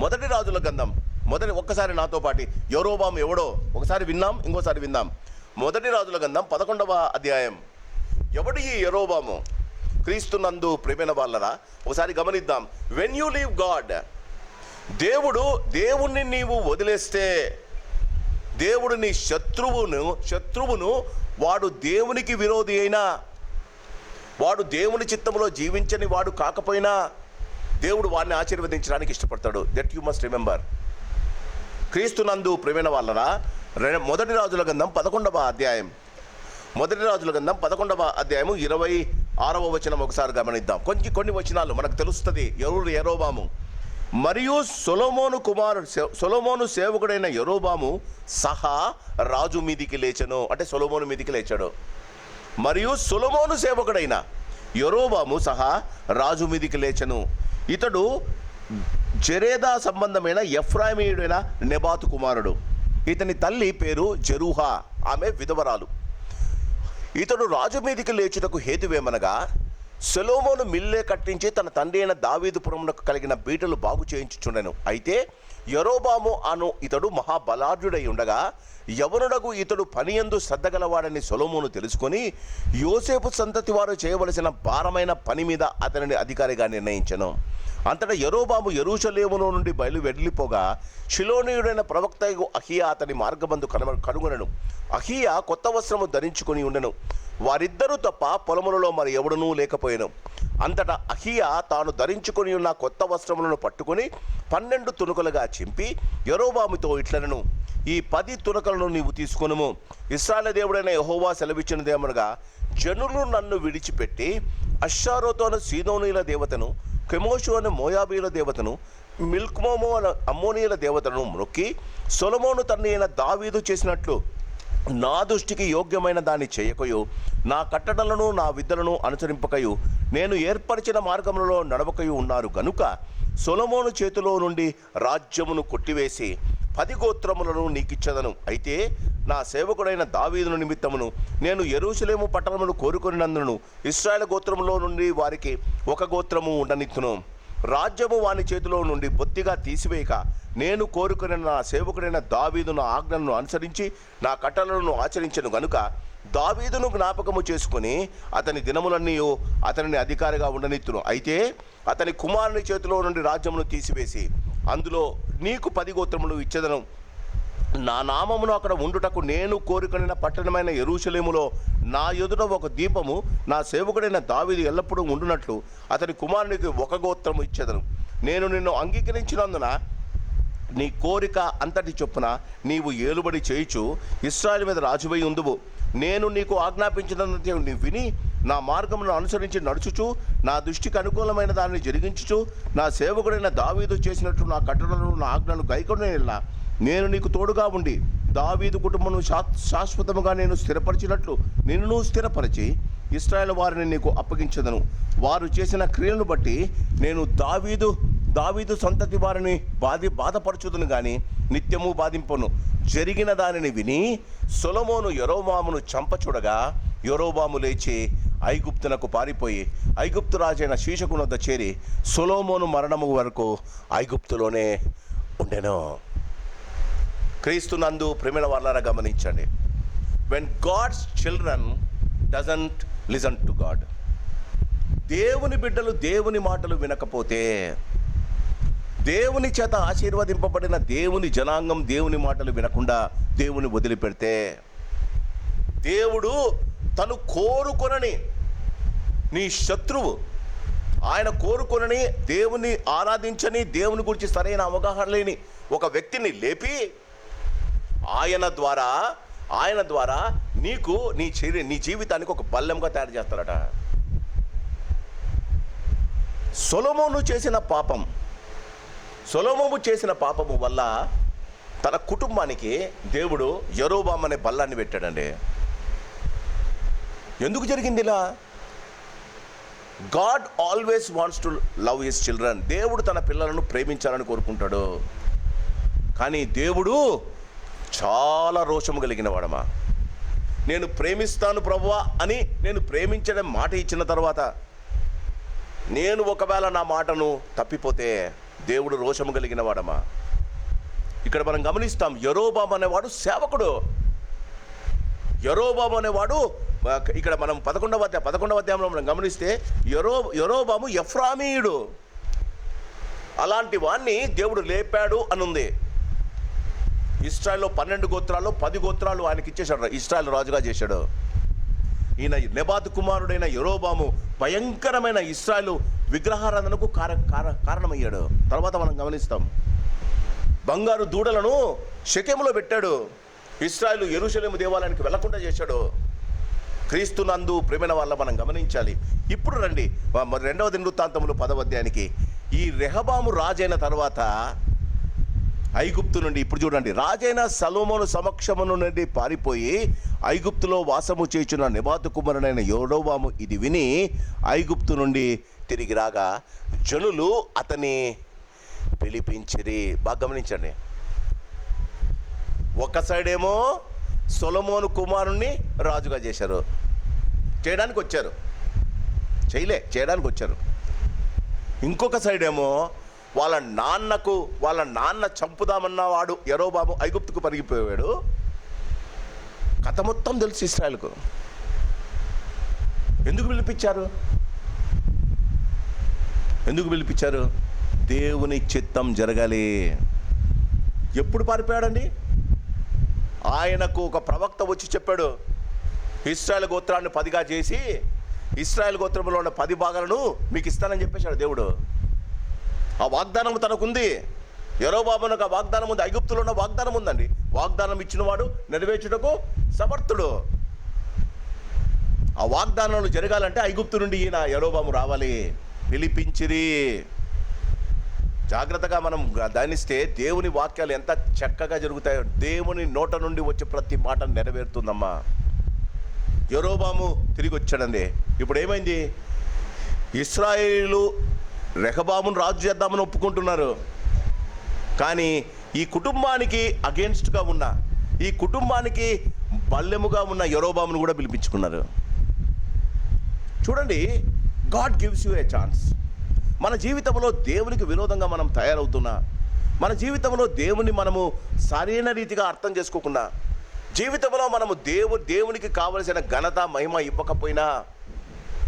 Speaker 1: మొదటి రాజుల గ్రంథం, ఒక్కసారి నాతో పాటు యరొబాము ఎవడో ఒకసారి విన్నాం, ఇంకోసారి విందాం. మొదటి రాజుల గ్రంథం 11వ అధ్యాయం. ఎవడు ఈ యరొబాము? క్రీస్తునందు ప్రేమైన వాళ్ళరా, ఒకసారి గమనిద్దాం. వెన్ యూ లీవ్ గాడ్, దేవుణ్ణి నీవు వదిలేస్తే దేవుడు నీ శత్రువును వాడు దేవునికి విరోధి అయినా, వాడు దేవుని చిత్తంలో జీవించని వాడు కాకపోయినా దేవుడు వాడిని ఆశీర్వదించడానికి ఇష్టపడతాడు. That you must remember. క్రీస్తునందు ప్రియమైన వాళ్ళరా, మొదటి రాజుల గ్రంథం 11వ అధ్యాయం 26వ వచనం ఒకసారి గమనిద్దాం. కొన్ని వచనాలు మనకు తెలుస్తుంది. ఎవరు? యరొబాము. మరియు సొలొమోను సేవకుడైన యరొబాము సహా రాజు మీదికి లేచెను. అంటే సొలొమోను మీదికి లేచాడు. మరియు సొలొమోను సేవకుడైన యరొబాము సహా రాజు మీదికి లేచెను. ఇతడు జెరేదా సంబంధమైన ఎఫ్రాయిమీయుడైన నెబాతు కుమారుడు. ఇతని తల్లి పేరు జెరూహా, ఆమె విధవరాలు. ఇతడు రాజు మీదికి లేచుటకు హేతువేమనగా, సొలొమోను మిల్లే కట్టించి తన తండ్రి అయిన దావీదుపురమునకు కలిగిన బీటలు బాగు చేయించుచుండెను. అయితే యరొబాము అను ఇతడు మహాబలాఢ్యుడై ఉండగా, యవనుడగు ఇతడు పనియందు శ్రద్ధ గలవాడని సొలొమోను తెలుసుకొని యోసేపు సంతతి వారు చేయవలసిన భారమైన పని మీద అతనిని అధికారిగా నిర్ణయించెను. అంతటా యరొబాము యెరూషలేములో నుండి వెళ్ళిపోగా షిలోనీయుడైన ప్రవక్త అహియా అతని మార్గబందు కనుగొనెను. అహియా కొత్త వస్త్రము ధరించుకొని ఉండెను. వారిద్దరూ తప్ప పొలములలో మరి ఎవడనూ లేకపోయాను. అంతటా అహియా తాను ధరించుకొని ఉన్న కొత్త వస్త్రములను పట్టుకొని 12 తునకలుగా చింపి యరొబాముతో ఇట్లనెను, ఈ 10 తునకలను నీవు తీసుకొనుము. ఇశ్రాయేలు దేవుడైన యెహోవా సెలవిచ్చినదేమనగా, జనులు నన్ను విడిచిపెట్టి అష్షారోతు సీదోనీయుల దేవతను, కెమోషు అనే మోయాబీల దేవతను, మిల్క్మోము అనే అమ్మోనీయుల దేవతను మొక్కి సొలొమోను తండ్రి అయిన దావీదు చేసినట్లు నా దృష్టికి యోగ్యమైన దాన్ని చేయకయు, నా కట్టడలను నా విద్యలను అనుసరింపకయు, నేను ఏర్పరిచిన మార్గములలో నడవకయు ఉన్నారు గనుక సొలొమోను చేతిలో నుండి రాజ్యమును కొట్టివేసి 10 గోత్రములను నీకిచ్చదను. అయితే నా సేవకుడైన దావీదును నిమిత్తమును నేను యెరూషలేము పట్టణమును కోరుకొనినందును ఇశ్రాయేలు గోత్రములో నుండి వారికి 1 గోత్రము ఉండనిత్తును. రాజ్యము వాని చేతిలో నుండి బొత్తిగా తీసివేయక నేను కోరుకున్న నా సేవకుడైన దావీదు నా ఆజ్ఞలను అనుసరించి నా కట్టడలను ఆచరించెను గనుక దావీదును జ్ఞాపకము చేసుకుని అతని దినములన్నీ అతనిని అధికారిగా ఉండనిత్తును. అయితే అతని కుమారుని చేతిలో నుండి రాజ్యమును తీసివేసి అందులో నీకు 10 గోత్రములు ఇచ్చెదను. నా నామమును అక్కడ ఉండుటకు నేను కోరుకొనిన పట్టణమైన యెరూషలేములో నా ఎదుట 1 దీపము నా సేవకుడైన దావీదు ఎల్లప్పుడూ ఉండునట్లు అతని కుమారునికి 1 గోత్రము ఇచ్చెదను. నేను నిన్ను అంగీకరించినందున నీ కోరిక అంతటి చొప్పున నీవు ఏలుబడి చేయుచు ఇశ్రాయేలు మీద రాజువై ఉందువు. నేను నీకు ఆజ్ఞాపించినంత నీవు విని నా మార్గమును అనుసరించి నడుచుచు నా దృష్టికి అనుకూలమైన దాన్ని జరిగించుచు నా సేవకుడైన దావీదు చేసినట్లు నా కట్టడలను నా ఆజ్ఞను గైకొనేలా నేను నీకు తోడుగా ఉండి దావీదు కుటుంబమును శాశ్వతముగా నేను స్థిరపరిచినట్లు నిన్ను స్థిరపరిచి ఇశ్రాయేలు వారిని నీకు అప్పగించదను. వారు చేసిన క్రియలను బట్టి నేను దావీదు సంతతి వారిని బాధపరచుదును గాని నిత్యము బాధింపను. జరిగిన దానిని విని సొలొమోను యరొబామును చంపచూడగా యరొబాము లేచి ఐగుప్తునకు పారిపోయి ఐగుప్తు రాజైన షీషకు వద్ద చేరి సొలొమోను మరణము వరకు ఐగుప్తులోనే ఉండెను. క్రీస్తునందు ప్రేమైన వాళ్ళారా గమనించండి. When God's children doesn't listen to God, దేవుని బిడ్డలు దేవుని మాటలు వినకపోతే, దేవుని చేత ఆశీర్వదింపబడిన దేవుని జనాంగం దేవుని మాటలు వినకుండా దేవుని వదిలిపెడితే, దేవుడు తను కోరుకొనని నీ శత్రువు, ఆయన కోరుకొనని దేవుని ఆరాధించని దేవుని గురించి సరైన అవగాహన లేని ఒక వ్యక్తిని లేపి ఆయన ద్వారా నీకు నీ జీవితానికి ఒక బల్లెంగా తయారు చేస్తారట. సొలొమోను చేసిన పాపము వల్ల తన కుటుంబానికి దేవుడు యరొబాము అనే బల్లాన్ని పెట్టాడండి. ఎందుకు జరిగింది ఇలా? God always wants to love his children. దేవుడు తన పిల్లలను ప్రేమించాలని కోరుకుంటాడు. కానీ దేవుడు చాలా రోషము కలిగిన వాడమా. నేను ప్రేమిస్తాను ప్రభువా అని నేను ప్రేమించడం మాట ఇచ్చిన తర్వాత నేను ఒకవేళ నా మాటను తప్పిపోతే దేవుడు రోషము కలిగిన వాడమా. ఇక్కడ మనం గమనిస్తాం, యరొబాము అనేవాడు సేవకుడు. యరొబాము అనేవాడు ఇక్కడ మనం 11వ అధ్యాయంలో మనం గమనిస్తే యరొబాము ఎఫ్రామీయుడు. అలాంటి వాణ్ణి దేవుడు లేపాడు అనుంది. ఇశ్రాయేల్లో 12 గోత్రాల్లో 10 గోత్రాలు ఆయనకి ఇచ్చేశాడు, ఇశ్రాయేల్ రాజుగా చేశాడు. ఈయన నెబాతు కుమారుడైన యెరోబాము భయంకరమైన ఇశ్రాయేలు విగ్రహారాధనకు కారణమయ్యాడు. తర్వాత మనం గమనిస్తాం. బంగారు దూడలను షెకెములో పెట్టాడు. ఇశ్రాయేలు యెరూషలేము దేవాలయానికి వెళ్లకుండా చేశాడు. క్రీస్తునందు ప్రేమైన వాళ్ళ మనం గమనించాలి. ఇప్పుడు రండి 2వ దినవృత్తాంతములు 10వ అధ్యాయానికి. ఈ రెహబాము రాజైన తర్వాత ఐగుప్తు నుండి, ఇప్పుడు చూడండి, రాజైన సొలొమోను సమక్షము నుండి పారిపోయి ఐగుప్తులో వాసము చేయుచున్న నెబాతు కుమారుడైన యెరోబాము ఇది విని ఐగుప్తు నుండి తిరిగి రాగా జనులు అతని పిలిపించిరి. బాగా గమనించండి. ఒక సైడ్ ఏమో సొలొమోను కుమారుణ్ణి రాజుగా చేశారు, చేయడానికి వచ్చారు. ఇంకొక సైడ్ ఏమో వాళ్ళ నాన్న చంపుదామన్న వాడు యెరోబాము ఐగుప్తుకు పరిగిపోయాడు. కథ మొత్తం తెలుసు ఇశ్రాయేలుకు. ఎందుకు పిలిపించారు? దేవుని చిత్తం జరగాలి. ఎప్పుడు పారిపోయాడండి? ఆయనకు ఒక ప్రవక్త వచ్చి చెప్పాడు, ఇశ్రాయేల్ గోత్రాన్ని 10గా చేసి ఇశ్రాయేల్ గోత్రంలో ఉన్న 10 భాగాలను మీకు ఇస్తానని చెప్పేశాడు దేవుడు. ఆ వాగ్దానం తనకుంది. యెరోబామునకు ఆ వాగ్దానం ఉంది. ఐగుప్తులో ఉన్న వాగ్దానం ఉందండి. వాగ్దానం ఇచ్చినవాడు నెరవేర్చుటకు సమర్థుడు. ఆ వాగ్దానాలు జరగాలంటే ఐగుప్తు నుండి ఈయన యెరోబాము రావాలి. పిలిపించిరి. జాగ్రత్తగా మనం ధ్యానిస్తే దేవుని వాక్యాలు ఎంత చక్కగా జరుగుతాయో. దేవుని నోట నుండి వచ్చే ప్రతి మాట నెరవేరుతుందమ్మా. యెరోబాము తిరిగి వచ్చాడండి. ఇప్పుడు ఏమైంది? ఇశ్రాయేలు రెహబామును రాజు చేద్దామని ఒప్పుకుంటున్నారు. కానీ ఈ కుటుంబానికి అగేన్స్ట్గా ఉన్న, ఈ కుటుంబానికి బల్లెముగా ఉన్న యెరోబామును కూడా పిలిపించుకున్నారు. చూడండి, God gives you A chance. మన జీవితంలో దేవునికి విరోధంగా మనం తయారవుతున్నా, మన జీవితంలో దేవుని మనము సరైన రీతిగా అర్థం చేసుకోకుండా, జీవితంలో మనము దేవునికి కావలసిన ఘనత మహిమ ఇవ్వకపోయినా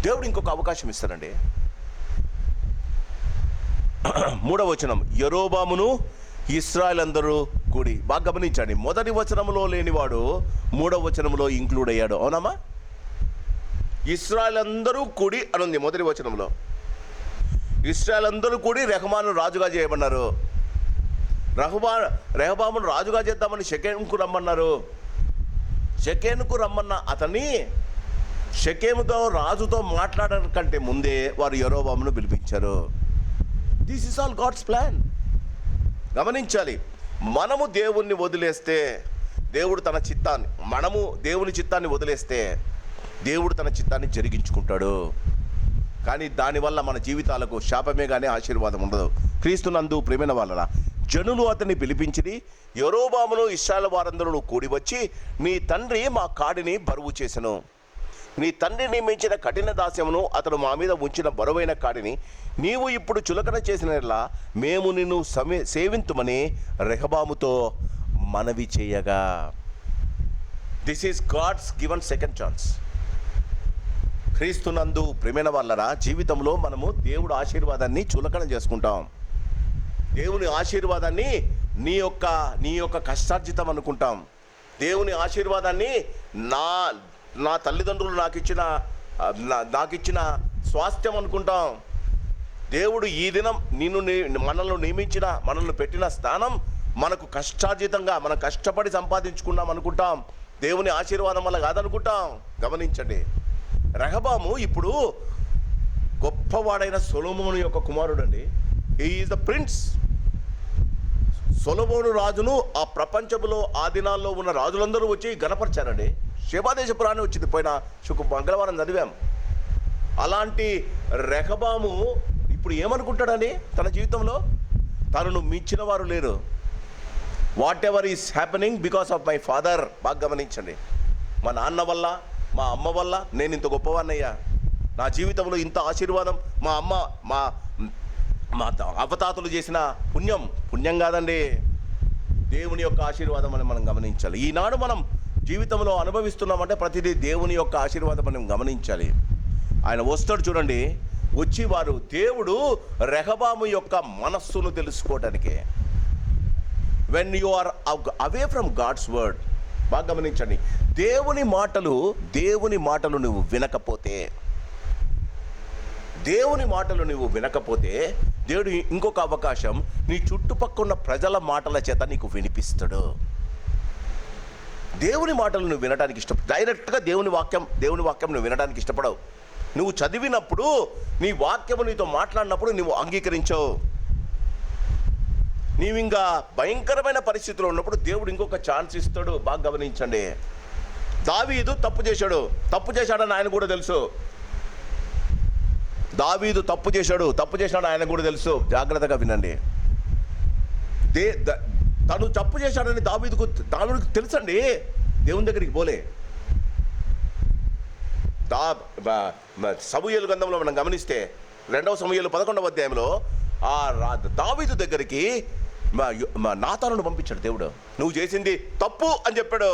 Speaker 1: దేవుడు ఇంకొక అవకాశం ఇస్తాడండి. 3వ వచనం, యెరోబామును ఇశ్రాయేల్ అందరూ కూడి. బాగా గమనించండి, మొదటి వచనంలో లేనివాడు 3వ వచనంలో ఇంక్లూడ్ అయ్యాడు. అవునమ్మా? ఇశ్రాయేల్ అందరూ కూడి అనుంది మొదటి వచనంలో. ఇశ్రాయేల్ అందరూ కూడి రెహబామును రాజుగా చేయమన్నారు. రెహబామును రాజుగా చేద్దామని షెకెముకు రమ్మన్నారు. షెకెముకు రమ్మన్న అతన్ని షెకెముతో రాజుతో మాట్లాడడం కంటే ముందే వారు యెరోబామును పిలిపించారు. This is all God's plan. గమనించాలి. మనము దేవుణ్ణి వదిలేస్తే దేవుడు తన చిత్తాన్ని, మనము దేవుని చిత్తాన్ని వదిలేస్తే దేవుడు తన చిత్తాన్ని జరిగించుకుంటాడు. కానీ దానివల్ల మన జీవితాలకు శాపమే కానీ ఆశీర్వాదం ఉండదు. క్రీస్తునందు ప్రేమైన వాళ్ళరా, జనులు అతన్ని పిలిపించి యెరోబామును ఇశ్రాయేలు వారందరూ కూడి వచ్చి, నీ తండ్రి మా కాడిని బరువు చేసెను, నీ తండ్రి నియమించిన కఠిన దాస్యమును అతడు మా మీద ఉంచిన బరువైన కాడిని నీవు ఇప్పుడు చులకన చేసినట్లా మేము నిన్ను సేవింతుమని రెహబాముతో మనవి చేయగా. This is God's given second chance. క్రీస్తునందు ప్రేమైన వాళ్ళరా, జీవితంలో మనము దేవుడు ఆశీర్వాదాన్ని చులకన చేసుకుంటాం. దేవుని ఆశీర్వాదాన్ని నీ యొక్క కష్టార్జితం అనుకుంటాం. దేవుని ఆశీర్వాదాన్ని నా తల్లిదండ్రులు నాకు ఇచ్చిన స్వాస్థ్యం అనుకుంటాం. దేవుడు ఈ దినం మనల్ని పెట్టిన స్థానం మనకు కష్టార్జితంగా మనం కష్టపడి సంపాదించుకున్నాం అనుకుంటాం. దేవుని ఆశీర్వాదం వల్ల కాదనుకుంటాం. గమనించండి, రెహబాము ఇప్పుడు గొప్పవాడైన సొలొమోను యొక్క కుమారుడు అండి. He is the prince. Solomon రాజును ఆ ప్రపంచంలో ఆ దినాల్లో ఉన్న రాజులందరూ వచ్చి గణపరిచారండి. శేబాదేశ పురాణం వచ్చింది, పోయిన మంగళవారం చదివాం. అలాంటి రెహబాము ఇప్పుడు ఏమనుకుంటాడని తన జీవితంలో, తనను మించిన వారు లేరు. What ever is happening because of my father. బాగా గమనించండి, మా నాన్న వల్ల, మా అమ్మ వల్ల నేను ఇంత గొప్పవాన్నయ్యా. నా జీవితంలో ఇంత ఆశీర్వాదం మా అమ్మ మా అవతాతలు చేసిన పుణ్యం కాదండి, దేవుని యొక్క ఆశీర్వాదం అని మనం గమనించాలి. ఈనాడు మనం జీవితంలో అనుభవిస్తున్నామంటే ప్రతిదీ దేవుని యొక్క ఆశీర్వాదం మనం గమనించాలి. ఆయన వస్తాడు చూడండి, వచ్చి దేవుడు రెహబాము యొక్క మనస్సును తెలుసుకోవటానికి, when you are away from God's word. బాగా గమనించండి, దేవుని మాటలు నువ్వు వినకపోతే, దేవుడు ఇంకొక అవకాశం నీ చుట్టుపక్కల ఉన్న ప్రజల మాటల చేత నీకు వినిపిస్తాడు. దేవుని మాటలు నువ్వు వినడానికి డైరెక్ట్గా దేవుని వాక్యం నువ్వు వినడానికి ఇష్టపడవు. నువ్వు చదివినప్పుడు, నీ వాక్యము నీతో మాట్లాడినప్పుడు నువ్వు అంగీకరించవు. నీవు ఇంకా భయంకరమైన పరిస్థితిలో ఉన్నప్పుడు దేవుడు ఇంకొక ఛాన్స్ ఇస్తాడు. బాగా గమనించండి, దావీదు తప్పు చేశాడని ఆయన కూడా తెలుసు. దావీదు తప్పు చేశాడు ఆయన కూడా తెలుసు. జాగ్రత్తగా వినండి. తను తప్పు చేశాడని దావీదుకు తెలుసండి. దేవుని దగ్గరికి పోలే. సమూయేలు గ్రంథంలో మనం గమనిస్తే 2వ సమూయేలు 11వ అధ్యాయంలో దావీదు దగ్గరికి నాతానును పంపించాడు దేవుడు. నువ్వు చేసింది తప్పు అని చెప్పాడు.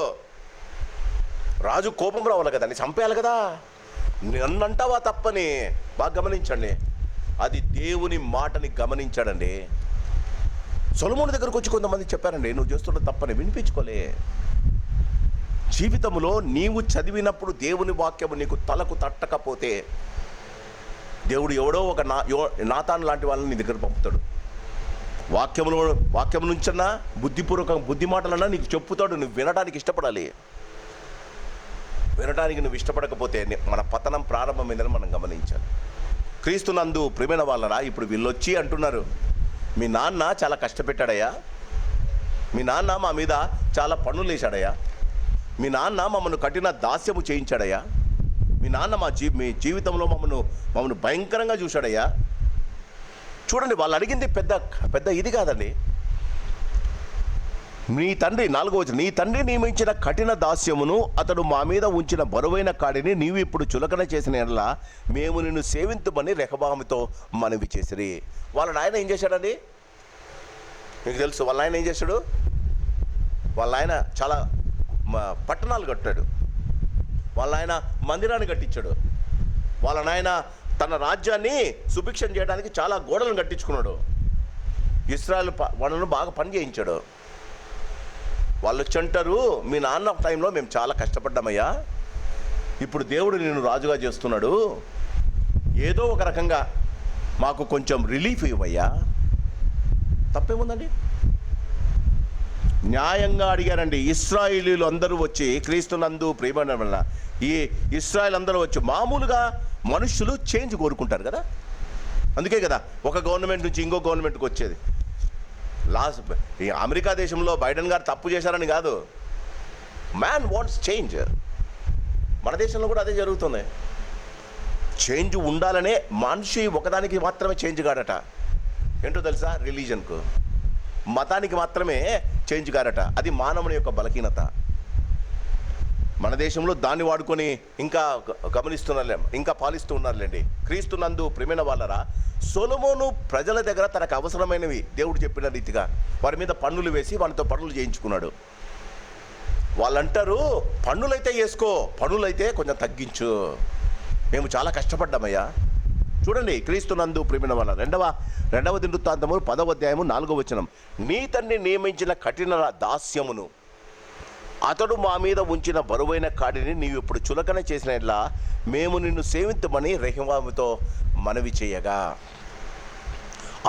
Speaker 1: రాజు కోపం రావాలి కదా, నీ చంపేయాలి కదా, నన్నంటావా తప్పని. బాగా గమనించండి, అది దేవుని మాటని గమనించాడండి. సొలొమోను దగ్గరకు వచ్చి కొంతమంది చెప్పారండి, నువ్వు చేస్తున్న తప్పని వినిపించుకోలే. జీవితంలో నీవు చదివినప్పుడు దేవుని వాక్యము నీకు తలకు తట్టకపోతే దేవుడు ఎవడో ఒక నాతాను లాంటి వాళ్ళని నీ దగ్గర పంపుతాడు. వాక్యం నుంచన్నా బుద్ధి మాటలన్నా నీకు చెప్పుతాడు. నువ్వు వినడానికి ఇష్టపడాలి. వినడానికి నువ్వు ఇష్టపడకపోతే మన పతనం ప్రారంభమైందని మనం గమనించాలి. క్రీస్తునందు ప్రియమైన వాళ్ళరా, ఇప్పుడు వీళ్ళొచ్చి అంటున్నారు, మీ నాన్న చాలా కష్టపెట్టాడయ్యా, మీ నాన్న మా మీద చాలా పన్నులు వేశాడయ్యా, మీ నాన్న మమ్మల్ని కఠిన దాస్యము చేయించాడయ్యా, మీ నాన్న మీ జీవితంలో మమ్మల్ని భయంకరంగా చూశాడయ్యా. చూడండి, వాళ్ళు అడిగింది పెద్ద ఇది కాదండి. నీ తండ్రి 4వ వచనం, నీ తండ్రి నియమించిన కఠిన దాస్యమును అతడు మా మీద ఉంచిన బరువైన కాడిని నీవు ఇప్పుడు చులకన చేసిన ఎడల మేము నిన్ను సేవింతుమని రెహబాముతో మనవి చేసిరి. వాళ్ళ నాయన ఏం చేశాడండి మీకు తెలుసు. వాళ్ళ ఆయన ఏం చేశాడు? వాళ్ళ ఆయన చాలా పట్టణాలు కట్టాడు. వాళ్ళ ఆయన మందిరాన్ని కట్టించాడు. వాళ్ళ నాయన తన రాజ్యాన్ని సుభిక్షం చేయడానికి చాలా గోడలను కట్టించుకున్నాడు. ఇశ్రాయేలు వాళ్ళను బాగా పని చేయించాడు. వాళ్ళు వచ్చి అంటారు, మీ నాన్న టైంలో మేము చాలా కష్టపడ్డామయ్యా, ఇప్పుడు దేవుడు నిన్ను రాజుగా చేస్తున్నాడు, ఏదో ఒక రకంగా మాకు కొంచెం రిలీఫ్ ఇవ్వయ్యా. తప్పేముందండి? న్యాయంగా అడిగారండి. ఇశ్రాయేలీలు అందరూ వచ్చి, క్రీస్తునందు ప్రియమైన వల్ల ఈ ఇశ్రాయేల్ అందరూ వచ్చి, మామూలుగా మనుషులు చేంజ్ కోరుకుంటారు కదా, అందుకే కదా ఒక గవర్నమెంట్ నుంచి ఇంకో గవర్నమెంట్కి వచ్చేది. ఈ అమెరికా దేశంలో బైడెన్ గారు తప్పు చేశారని కాదు, మ్యాన్ వాంట్స్ చేంజ్. మన దేశంలో కూడా అదే జరుగుతుంది. చేంజ్ ఉండాలనే మనిషి ఒకదానికి మాత్రమే చేంజ్ కాడట. ఏంటో తెలుసా? రిలీజన్కు, మతానికి మాత్రమే చేంజ్ కారట. అది మానవుని యొక్క బలహీనత. మన దేశంలో దాన్ని వాడుకొని ఇంకా గమనిస్తున్నారులే, ఇంకా పాలిస్తూ ఉన్నారులేండి. క్రీస్తునందు ప్రియమైన వాళ్ళరా, సొలొమోను ప్రజల దగ్గర తనకు అవసరమైనవి దేవుడు చెప్పిన రీతిగా వారి మీద పన్నులు వేసి వారితో పనులు చేయించుకున్నాడు. వాళ్ళంటారు, పన్నులైతే వేసుకో, పన్నులైతే కొంచెం తగ్గించు, మేము చాలా కష్టపడ్డామయ్యా. చూడండి, క్రీస్తునందు ప్రియమైన వాళ్ళ రెండవ దినవృత్తాంతము 10వ అధ్యాయము 4వ వచనం, నీ తండ్రి నియమించిన కఠిన దాస్యమును అతడు మా మీద ఉంచిన బరువైన కాడిని నీవు ఇప్పుడు చులకన చేసినట్లా మేము నిన్ను సేవించమని రెహబాముతో మనవి చేయగా,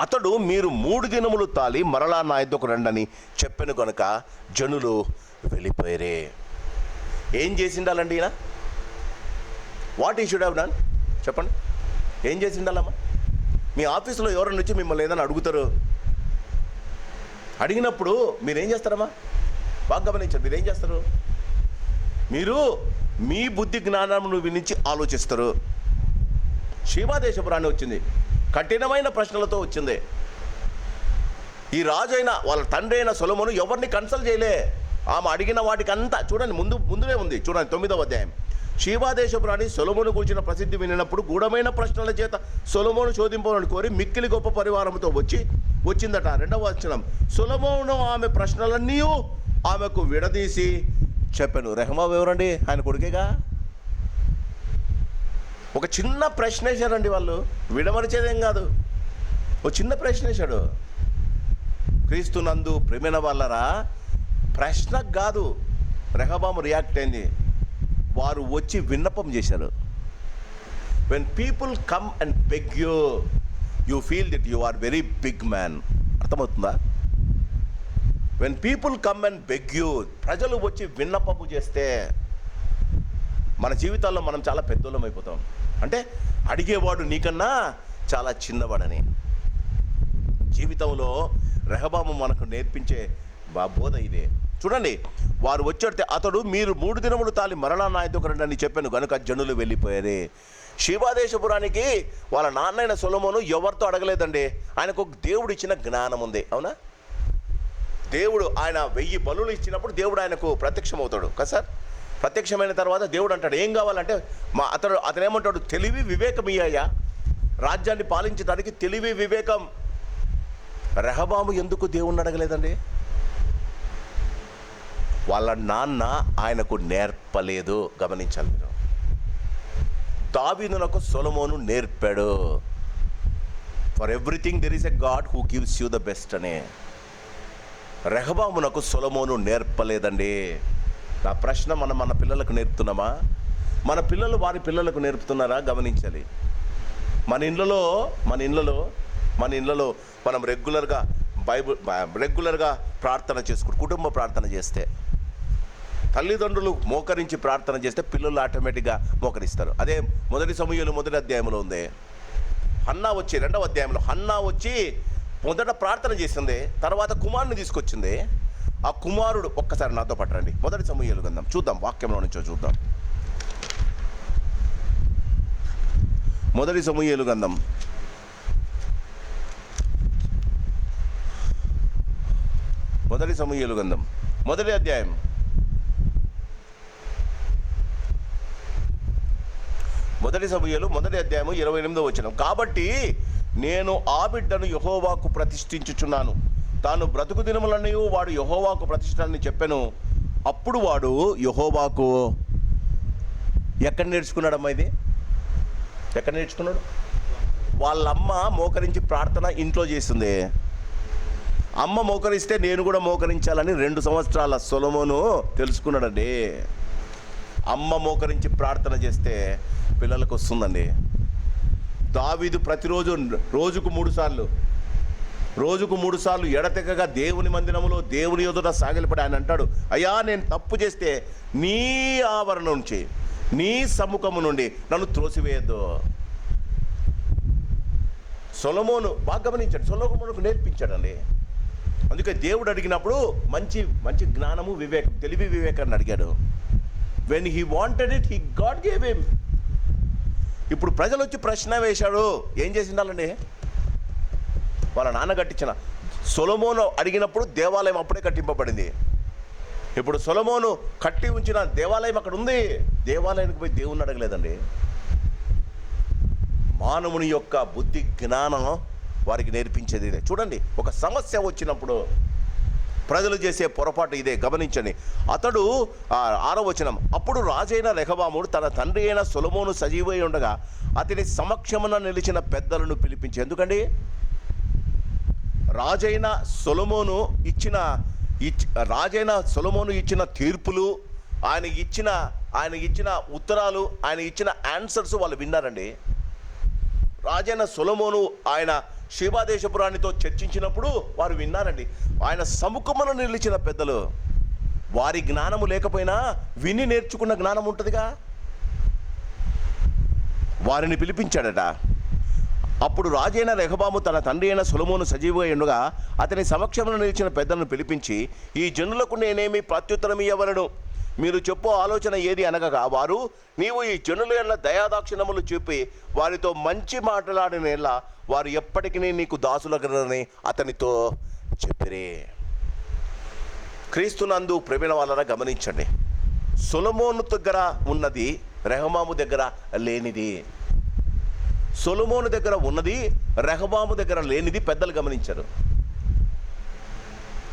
Speaker 1: అతడు మీరు 3 దినములు తాలి మరలా నా యొద్దకు రండని చెప్పెను కనుక జనులు వెళ్ళిపోయారే. ఏం చేసిండాలండి ఈయన? వాట్ ఈ షుడ్ హ్యావ్ డన్? చెప్పండి, ఏం చేసిండాలమ్మా? మీ ఆఫీసులో ఎవరైనా వచ్చి మిమ్మల్ని ఏదైనా అడుగుతారు, అడిగినప్పుడు మీరేం చేస్తారమ్మా? బాగా గమనించారు. మీరేం చేస్తారు? మీరు మీ బుద్ధి జ్ఞానమును వినించి ఆలోచిస్తారు. షీబా దేశపు రాణి వచ్చింది, కఠినమైన ప్రశ్నలతో వచ్చింది. ఈ రాజు అయిన వాళ్ళ తండ్రి అయిన సొలొమోను ఎవరిని కన్సల్ట్ చేయలే. ఆమె అడిగిన వాటికంతా చూడండి, ముందునే ఉంది. చూడండి 9వ అధ్యాయం. షీబా దేశపు రాణి సొలొమోను గురించిన ప్రసిద్ధి వినినప్పుడు గూఢమైన ప్రశ్నల చేత సొలొమోను శోధింపాలని కోరి మిక్కిలి గొప్ప పరివారంతో వచ్చిందట. 2వ వచనం, సొలొమోను ఆమె ప్రశ్నలన్నీ ఆమెకు విడదీసి చెప్పాను. రెహబాము ఎవరండి? ఆయన కొడుకేగా. ఒక చిన్న ప్రశ్న వేశారండి వాళ్ళు, విడమరిచేదేం కాదు, ఒక చిన్న ప్రశ్న వేశాడు. క్రీస్తునందు ప్రేమైన వాళ్ళరా, ప్రశ్న కాదు రెహబాము రియాక్ట్ అయింది, వారు వచ్చి విన్నపం చేశారు. When people come and beg you feel that you are very big man. అర్థమవుతుందా? When people come and beg you, ప్రజలు వచ్చి విన్నపము చేస్తే మన జీవితాల్లో మనం చాలా పెద్దోళ్ళం అయిపోతాం. అంటే అడిగేవాడు నీకన్నా చాలా చిన్నవాడని. జీవితంలో రెహబాము మనకు నేర్పించే బోధ ఇదే. చూడండి, వారు వచ్చేస్తే అతడు, మీరు 3 దినములు తాలి మరలా నా ఎద్దుకు రండి అని చెప్పాను గనుక జనులు వెళ్ళిపోయారు. శివాదేశపురానికి వాళ్ళ నాన్నైన సొలొమోను ఎవరితో అడగలేదండి. ఆయనకు దేవుడు ఇచ్చిన జ్ఞానం ఉంది. అవునా? దేవుడు ఆయన 1000 బలులు ఇచ్చినప్పుడు దేవుడు ఆయనకు ప్రత్యక్షమవుతాడు కదా సార్. ప్రత్యక్షమైన తర్వాత దేవుడు అంటాడు, ఏం కావాలంటే అతను ఏమంటాడు, తెలివి వివేకం ఇయ్యాయా, రాజ్యాన్ని పాలించడానికి తెలివి వివేకం. రెహబాము ఎందుకు దేవుణ్ణి అడగలేదండి? వాళ్ళ నాన్న ఆయనకు నేర్పలేదు. గమనించాలి మీరు. దావీదునకు సొలొమోను నేర్పాడు. For everything there is a God who gives you the best అని. రెహబామునకు సొలొమోను నేర్పలేదండి. నా ప్రశ్న, మన పిల్లలకు నేర్పుతున్నామా? మన పిల్లలు వారి పిల్లలకు నేర్పుతున్నారా? గమనించాలి. మన ఇళ్ళలో మనం రెగ్యులర్గా ప్రార్థన చేసుకుంటూ కుటుంబ ప్రార్థన చేస్తే, తల్లిదండ్రులు మోకరించి ప్రార్థన చేస్తే పిల్లలు ఆటోమేటిక్గా మోకరిస్తారు. అదే మొదటి సమూయేలు 1వ అధ్యాయంలో ఉంది. హన్నా వచ్చి 2వ అధ్యాయంలో హన్నా వచ్చి మొదట ప్రార్థన చేసింది, తర్వాత కుమారుని తీసుకొచ్చింది. ఆ కుమారుడు, ఒక్కసారి నాతో పట్టండి, మొదటి సమూయేలు గ్రంథం చూద్దాం, వాక్యంలో నుంచో చూద్దాం. మొదటి సమూయేలు గ్రంథం 1వ అధ్యాయం 1వ అధ్యాయము 28వ వచనం. కాబట్టి నేను ఆ బిడ్డను యెహోవాకు ప్రతిష్ఠించుచున్నాను, తాను బ్రతుకు దినములన్నీ వాడు యెహోవాకు ప్రతిష్ఠని చెప్పాను. అప్పుడు వాడు యెహోవాకు ఎక్కడ నేర్చుకున్నాడమ్మా? ఇది ఎక్కడ నేర్చుకున్నాడు? వాళ్ళమ్మ మోకరించి ప్రార్థన ఇంట్లో చేస్తుంది. అమ్మ మోకరిస్తే నేను కూడా మోకరించాలని 2 సంవత్సరాల సొలొమోను తెలుసుకున్నాడండి. అమ్మ మోకరించి ప్రార్థన చేస్తే పిల్లలకు వస్తుందండి. దావీదు ప్రతిరోజు రోజుకు 3 సార్లు ఎడతెగగా దేవుని మందిరములో దేవుని ఎదుట సాగిలపడి ఆయన అంటాడు, అయ్యా నేను తప్పు చేస్తే నీ ఆవరణ నుంచి, నీ సముఖము నుండి నన్ను త్రోసివేయద్దు. సొలొమోను బాగా గమనించాడు, సొలొమోనుకు నేర్పించాడండి. అందుకే దేవుడు అడిగినప్పుడు మంచి జ్ఞానము వివేకం, తెలివి వివేకాన్ని అడిగాడు. When he wanted it, he got gave him. ఇప్పుడు ప్రజలు వచ్చి ప్రశ్న వేశాడు, ఏం చేసి ఉండాలండి? వాళ్ళ నాన్న కట్టించిన సొలొమోను అడిగినప్పుడు దేవాలయం అప్పుడే కట్టింపబడింది. ఇప్పుడు సొలొమోను కట్టి ఉంచిన దేవాలయం అక్కడ ఉంది. దేవాలయానికి పోయి దేవుణ్ణి అడగలేదండి. మానవుని యొక్క బుద్ధి జ్ఞానం వారికి నేర్పించేది ఇదే. చూడండి, ఒక సమస్య వచ్చినప్పుడు ప్రజలు చేసే పొరపాటు ఇదే. గమనించండి. అతడు 6వ వచనం, అప్పుడు రాజైన రెహబాముడు తన తండ్రి అయిన సొలొమోను సజీవై ఉండగా అతని సమక్షమున నిలిచిన పెద్దలను పిలిపించి. ఎందుకండి? రాజైన సొలొమోను ఇచ్చిన తీర్పులు, ఆయన ఇచ్చిన ఉత్తరాలు, ఆయన ఇచ్చిన ఆన్సర్స్ వాళ్ళు విన్నారండి. రాజైన సొలొమోను ఆయన శివాదేశపురానితో చర్చించినప్పుడు వారు విన్నారండి. ఆయన సముఖమున నిలిచిన పెద్దలు, వారి జ్ఞానము లేకపోయినా విని నేర్చుకున్న జ్ఞానం ఉంటుందిగా, వారిని పిలిపించాడట. అప్పుడు రాజైన రెహబాము తన తండ్రి అయిన సొలొమోను సజీవుగా ఉండగా అతని సమక్షంలో నిలిచిన పెద్దలను పిలిపించి, ఈ జనులకు నేనేమి ప్రత్యుత్తరం ఇవ్వవలను? మీరు చెప్పు ఆలోచన ఏది అనగా, వారు, నీవు ఈ జనుల ఎల్ల దయాదాక్షిణములు చూపి వారితో మంచి మాట్లాడిన ఎల్ల వారు ఎప్పటికీ నీకు దాసులగరని అతనితో చెప్పిరే. క్రీస్తునందు ప్రేమైన వాళ్ళరా గమనించండి, సొలొమోను దగ్గర ఉన్నది రెహబాము దగ్గర లేనిది. సొలొమోను దగ్గర ఉన్నది రెహబాము దగ్గర లేనిది పెద్దలు గమనించారు.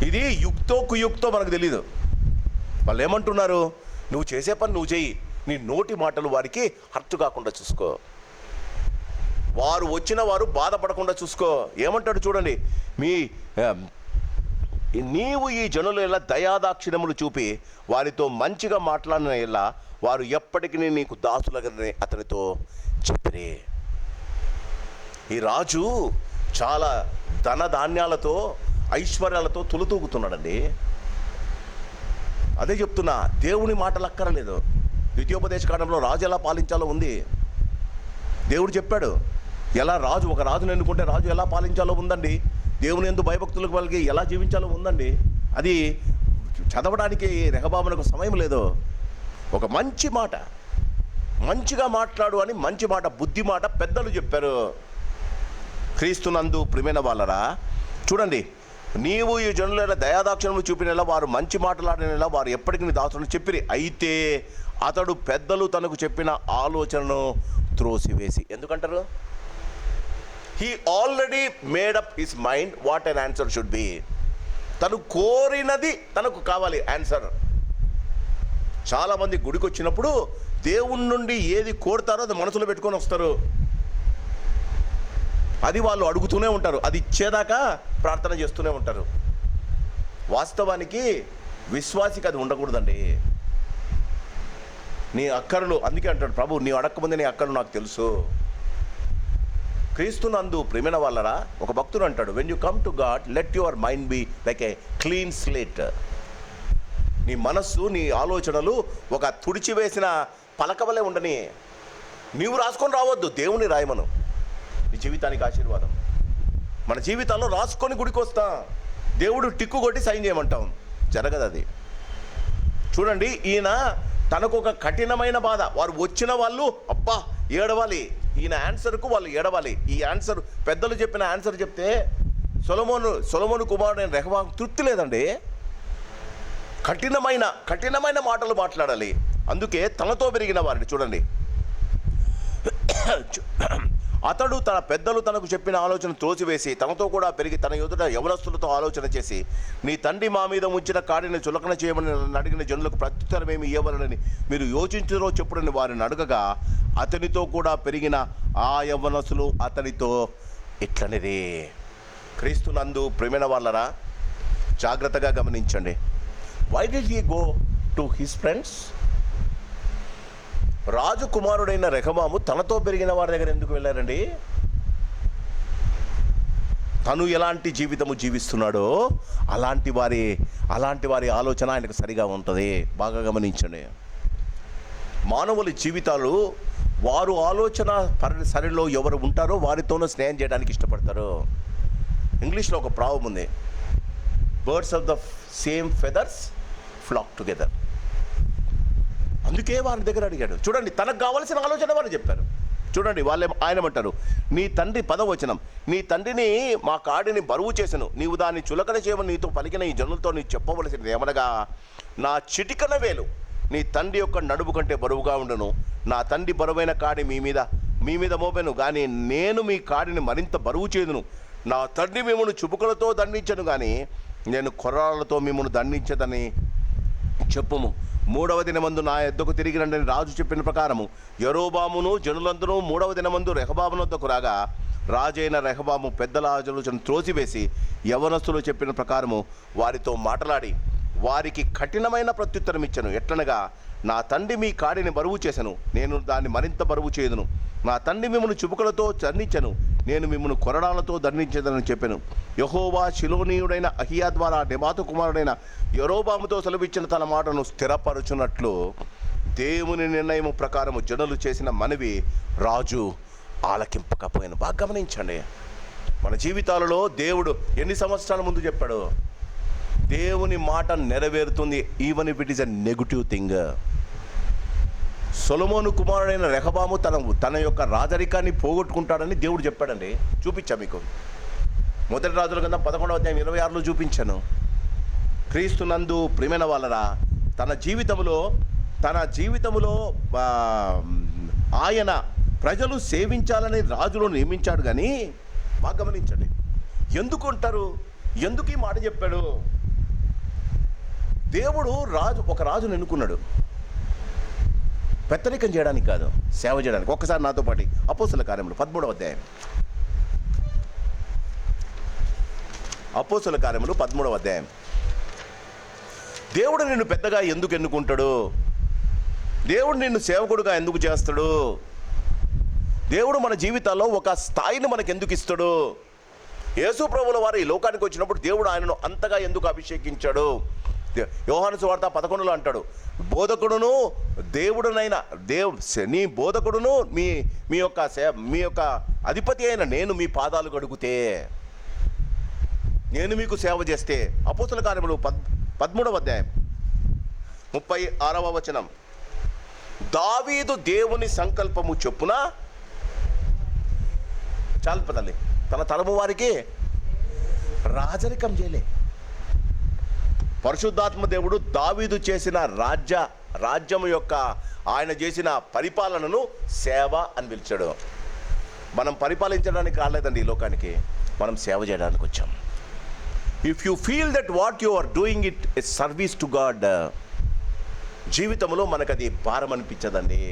Speaker 1: ఇది యుక్తో మనకు తెలీదు. వాళ్ళు ఏమంటున్నారు? నువ్వు చేసే పని నువ్వు చెయ్యి, నీ నోటి మాటలు వారికి హర్ట్ కాకుండా చూసుకో, వారు బాధపడకుండా చూసుకో. ఏమంటాడు చూడండి, నీవు ఈ జనుల ఎలా దయాదాక్షిణ్యములు చూపి వారితో మంచిగా మాట్లాడిన ఎలా వారు ఎప్పటికీ నీకు దాసులగని అతనితో చెప్పిరి. ఈ రాజు చాలా ధనధాన్యాలతో ఐశ్వర్యాలతో తులుతూగుతున్నాడండి. అదే చెప్తున్నా, దేవుని మాటలు అక్కరలేదు. ద్వితీయోపదేశ కాండంలో రాజు ఎలా పాలించాలో ఉంది. దేవుడు చెప్పాడు ఎలా ఒక రాజును ఎన్నుకుంటే రాజు ఎలా పాలించాలో ఉందండి. దేవుని యందు భయభక్తులకు కలిగి ఎలా జీవించాలో ఉందండి. అది చదవడానికి రెహబామునకు సమయం లేదు. ఒక మంచి మాట, మంచిగా మాట్లాడు అని మంచి మాట, బుద్ధి మాట పెద్దలు చెప్పారు. క్రీస్తునందు ప్రియమైన వాళ్ళరా, చూడండి, నీవు ఈ జనుల దయాదాక్షిణ్యములు చూపినలా వారు మంచి మాట్లాడినలా వారు ఎప్పటికీ నీ దాసులను చెప్పిరి. అయితే అతడు పెద్దలు తనకు చెప్పిన ఆలోచనను త్రోసివేసి. ఎందుకంటారు? He already made up his mind what an answer should be. తను కోరినది తనకు కావాలి ఆన్సర్. చాలామంది గుడికి వచ్చినప్పుడు దేవుని నుండి ఏది కోరుతారో అది మనసులో పెట్టుకొని వస్తారు. అది వాళ్ళు అడుగుతూనే ఉంటారు, అది ఇచ్చేదాకా ప్రార్థన చేస్తూనే ఉంటారు. వాస్తవానికి విశ్వాసికి అది ఉండకూడదండి. నీ అక్కర్లు, అందుకే అంటాడు ప్రభు, నీ అడగకముందే నీ అక్కర్లు నాకు తెలుసు. క్రీస్తునందు ప్రియమైన వాళ్ళరా, ఒక భక్తుడు అంటాడు, when you come to God let your mind be like A clean slate. నీ మనస్సు, నీ ఆలోచనలు ఒక తుడిచివేసిన పలకవలే ఉండని. నీవు రాసుకొని రావద్దు, దేవుని రాయమను. నీ జీవితానికి ఆశీర్వాదం. మన జీవితాల్లో రాసుకొని గుడికి వస్తాం, దేవుడు టిక్కు కొట్టి సైన్ చేయమంటాం, జరగదు అది. చూడండి, ఈయన తనకు ఒక కఠినమైన బాధ. వారు వచ్చిన వాళ్ళు అబ్బా ఏడవాలి, ఈయన ఆన్సర్కు వాళ్ళు ఏడవాలి. ఈ ఆన్సర్ పెద్దలు చెప్పిన ఆన్సర్ చెప్తే సొలొమోను కుమారుడైన రెహబాము తృప్తి లేదండి. కఠినమైన మాటలు మాట్లాడాలి. అందుకే తనతో పెరిగిన వారిని చూడండి, అతడు తన పెద్దలు తనకు చెప్పిన ఆలోచన త్రోసివేసి తనతో కూడా పెరిగి తన ఎదుట యవనస్తులతో ఆలోచన చేసి, నీ తండ్రి మా మీద ఉంచిన కాడిని చులకన చేయమని అడిగిన జనులకు ప్రత్యుత్తరం ఏమి ఇవ్వాలని మీరు యోచించరో చెప్పుడని వారిని అడగగా, అతనితో కూడా పెరిగిన ఆ యవ్వనస్తులు అతనితో ఇట్లనిది. క్రీస్తునందు ప్రియమైన వాళ్ళరా, జాగ్రత్తగా గమనించండి. Why did he go to his friends? రాజకుమారుడైన రెహబాము తనతో పెరిగిన వారి దగ్గర ఎందుకు వెళ్ళారండి? తను ఎలాంటి జీవితము జీవిస్తున్నాడో అలాంటి వారి ఆలోచన ఆయనకు సరిగా ఉంటుంది. బాగా గమనించండి. మానవుల జీవితాలు వారు ఆలోచన సరిలో ఎవరు ఉంటారో వారితోనూ స్నేహం చేయడానికి ఇష్టపడతారు. ఇంగ్లీష్లో ఒక ప్రాబ్లం ఉంది, birds of the same feathers flock together. అందుకే వారి దగ్గర అడిగాడు. చూడండి, తనకు కావాల్సిన ఆలోచన వారు చెప్పారు. చూడండి, ఆయనమంటారు, నీ తండ్రి 10వ వచనం, నీ తండ్రిని మా కాడిని బరువు చేసెను, నీవు దాన్ని చులకన చేయమని నీతో పలికిన ఈ జనులతో నీకు చెప్పవలసినది ఏమనగా, నా చిటికన వేలు నీ తండ్రి యొక్క నడుము కంటే బరువుగా ఉండను. నా తండ్రి బరువైన కాడి మీ మీద మోపెను, కానీ నేను మీ కాడిని మరింత బరువు చేదును. నా తండ్రి మిమ్మల్ని చుబుకలతో దండించను, కానీ నేను కొర్రాలతో మిమ్మల్ని దండించదని చెప్పుము. 3వ దినమందు నా యొద్దకు తిరిగి రండని రాజు చెప్పిన ప్రకారము యరొబామును జనులందరూ 3వ దినమందు రెహబాము వద్దకు రాగా, రాజైన రెహబాము పెద్దల ఆలోచనను త్రోసివేసి యవనస్తులు చెప్పిన ప్రకారము వారితో మాట్లాడి వారికి కఠినమైన ప్రత్యుత్తరం ఇచ్చను. ఎట్లనగా, నా తండ్రి మీ కాడిని బరువు చేసెను, నేను దాన్ని మరింత బరువు చేయుదును. నా తండ్రి మిమ్మల్ని చుబుకలతో దండించను, నేను మిమ్మల్ని కొరడాలతో దండించేదని చెప్పాను. యెహోవా షిలోనీయుడైన అహియా ద్వారా నెబాతు కుమారుడైన యరొబాముతో సెలవిచ్చిన తన మాటను స్థిరపరచున్నట్లు దేవుని నిర్ణయం ప్రకారము జనులు చేసిన మనవి రాజు ఆలకింపకపోయాను. బాగా గమనించండి, మన జీవితాలలో దేవుడు ఎన్ని సంవత్సరాల ముందు చెప్పాడు, దేవుని మాట నెరవేరుతుంది, even if it is a negative thing. Solomon కుమారుడైన రెహబాము తన యొక్క రాజరికాన్ని పోగొట్టుకుంటాడని దేవుడు చెప్పాడండి. చూపించా మీకు, 1 రాజుల గ్రంథం 11వ అధ్యాయం 26లో చూపించాను. క్రీస్తునందు ప్రియమైన వాళ్ళరా, తన జీవితంలో ఆయన ప్రజలు సేవించాలని రాజులు నియమించాడు. కానీ బాగా గమనించండి, ఎందుకు ఈ మాట చెప్పాడు? దేవుడు ఒక రాజును ఎన్నుకున్నాడు, పెత్తరికం చేయడానికి కాదు, సేవ చేయడానికి. ఒక్కసారి నాతో పాటు అపోస్తల కార్యములు 13వ అధ్యాయం, అపోస్తల కార్యములు 13వ అధ్యాయం దేవుడు నిన్ను పెద్దగా ఎందుకు ఎన్నుకుంటాడు? దేవుడు నిన్ను సేవకుడుగా ఎందుకు చేస్తాడు? దేవుడు మన జీవితాల్లో ఒక స్థాయిని మనకు ఎందుకు ఇస్తాడు? యేసు ప్రభువుల వారు ఈ లోకానికి వచ్చినప్పుడు దేవుడు ఆయనను అంతగా ఎందుకు అభిషేకించాడు? యోహాను సువార్త 11లో అంటాడు, బోధకుడును దేవుడునైన నీ బోధకుడును మీ యొక్క అధిపతి అయిన నేను మీ పాదాలు కడుగుతే, నేను మీకు సేవ చేస్తే. అపోస్తుల కార్యములు 13వ అధ్యాయం 36వ వచనం, దావీదు దేవుని సంకల్పము చొప్పున చాలు పదాలి తన తరము వారికి రాజరికం చేయలే. పరిశుద్ధాత్మ దేవుడు దావీదు చేసిన రాజ్యం యొక్క ఆయన చేసిన పరిపాలనను సేవ అని పిలిచాడు. మనం పరిపాలించడానికి రాలేదండి ఈ లోకానికి, మనం సేవ చేయడానికి వచ్చాం. If you feel that what you are doing it is service to God, జీవితంలో మనకు అది భారం అనిపించదండి.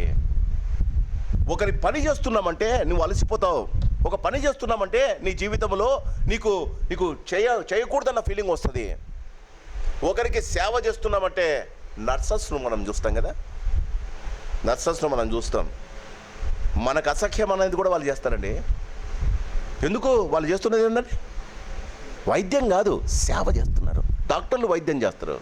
Speaker 1: ఒకరి పని చేస్తున్నామంటే నువ్వు అలసిపోతావు. ఒక పని చేస్తున్నామంటే నీ జీవితంలో నీకు చేయకూడదన్న ఫీలింగ్ వస్తుంది. ఒకరికి సేవ చేస్తున్నామంటే నర్సస్ను మనం చూస్తాం కదా, నర్సస్ను మనం చూస్తాం. మనకు అసఖ్యం అనేది కూడా వాళ్ళు చేస్తారండి. ఎందుకు వాళ్ళు చేస్తున్నది ఏంటంటే వైద్యం కాదు, సేవ చేస్తున్నారు. డాక్టర్లు వైద్యం చేస్తారు.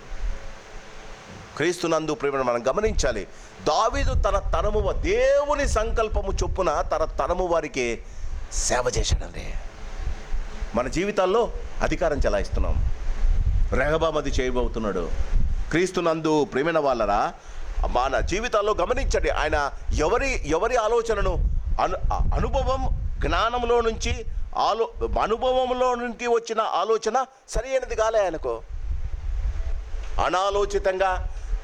Speaker 1: క్రీస్తునందు ప్రేమను మనం గమనించాలి. దావీదు తన తరము దేవుని సంకల్పము చొప్పున తన తరము వారికి సేవ చేశాడండి. మన జీవితాల్లో అధికారం చెలాయిస్తున్నాం. రెహబాము అది చేయబోతున్నాడు. క్రీస్తునందు ప్రేమైన వాళ్ళరా, మన జీవితాల్లో గమనించండి, ఆయన ఎవరి ఆలోచనను అనుభవం జ్ఞానంలో నుంచి అనుభవంలో నుంచి వచ్చిన ఆలోచన సరి అయినది కాలే. ఆయనకు అనాలోచితంగా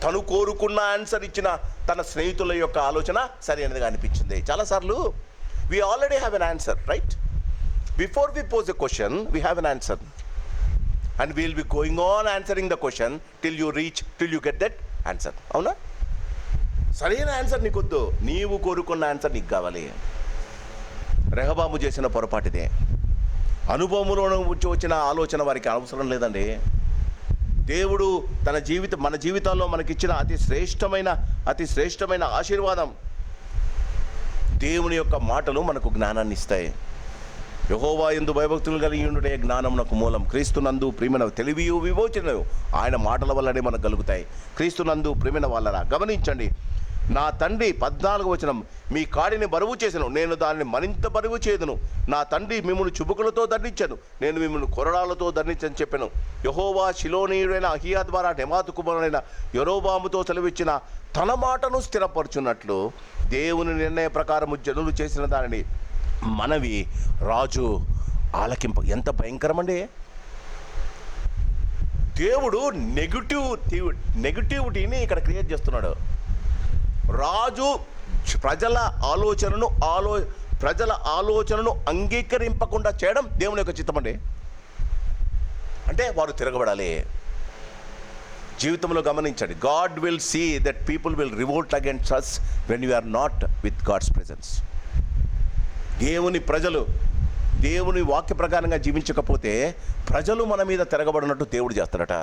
Speaker 1: తను కోరుకున్న ఆన్సర్ ఇచ్చిన తన స్నేహితుల యొక్క ఆలోచన సరి అయినదిగా అనిపించింది. చాలాసార్లు we already have an answer, right? Before we pose a question, we have an answer. And we will be going on answering the question till you get that answer. అవునా? సరైన ఆన్సర్ నీకొద్దు, నీవు కోరుకున్న ఆన్సర్ నీకు కావాలి. రెహబాము చేసిన పొరపాటిదే. అనుభవంలో వచ్చిన ఆలోచన వారికి అవసరం లేదండి. దేవుడు మన జీవితాల్లో మనకిచ్చిన అతి శ్రేష్టమైన ఆశీర్వాదం, దేవుని యొక్క మాటలు మనకు జ్ఞానాన్ని ఇస్తాయి. యెహోవా యందు భయభక్తులు కలిగి ఉండుటే జ్ఞానమునకు మూలం. క్రీస్తునందు ప్రేమైన తెలివియు విమోచనయు ఆయన మాటల వల్లనే మనకు కలుగుతాయి. క్రీస్తునందు ప్రేమైన వాళ్ళరా గమనించండి, నా తండ్రి 14వ వచనం, మీ కాడిని బరువు చేసెను, నేను దానిని మరింత బరువు చేదును. నా తండ్రి మిమ్మల్ని చుబుకులతో దండించను, నేను మిమ్మల్ని కొరడాలతో దండించని చెప్పాను. యెహోవా షిలోనీయుడైన అహియా ద్వారా నెబాతు కుమారుడైన యరొబాముతో సెలవిచ్చిన తన మాటను స్థిరపరచున్నట్లు దేవుని నిర్ణయ ప్రకారము జనులు చేసిన దానిని మనవి రాజు ఆలకింప. ఎంత భయంకరమండి! దేవుడు నెగిటివిటీని ఇక్కడ క్రియేట్ చేస్తున్నాడు. రాజు ప్రజల ఆలోచనను అంగీకరింపకుండా చేయడం దేవుని యొక్క చిత్తం అండి. అంటే వారు తిరగబడాలి. జీవితంలో గమనించండి, God will see that people will revolt against us when you are not with God's presence. దేవుని వాక్య ప్రకారంగా జీవించకపోతే ప్రజలు మన మీద తిరగబడినట్టు దేవుడు చేస్తాడట.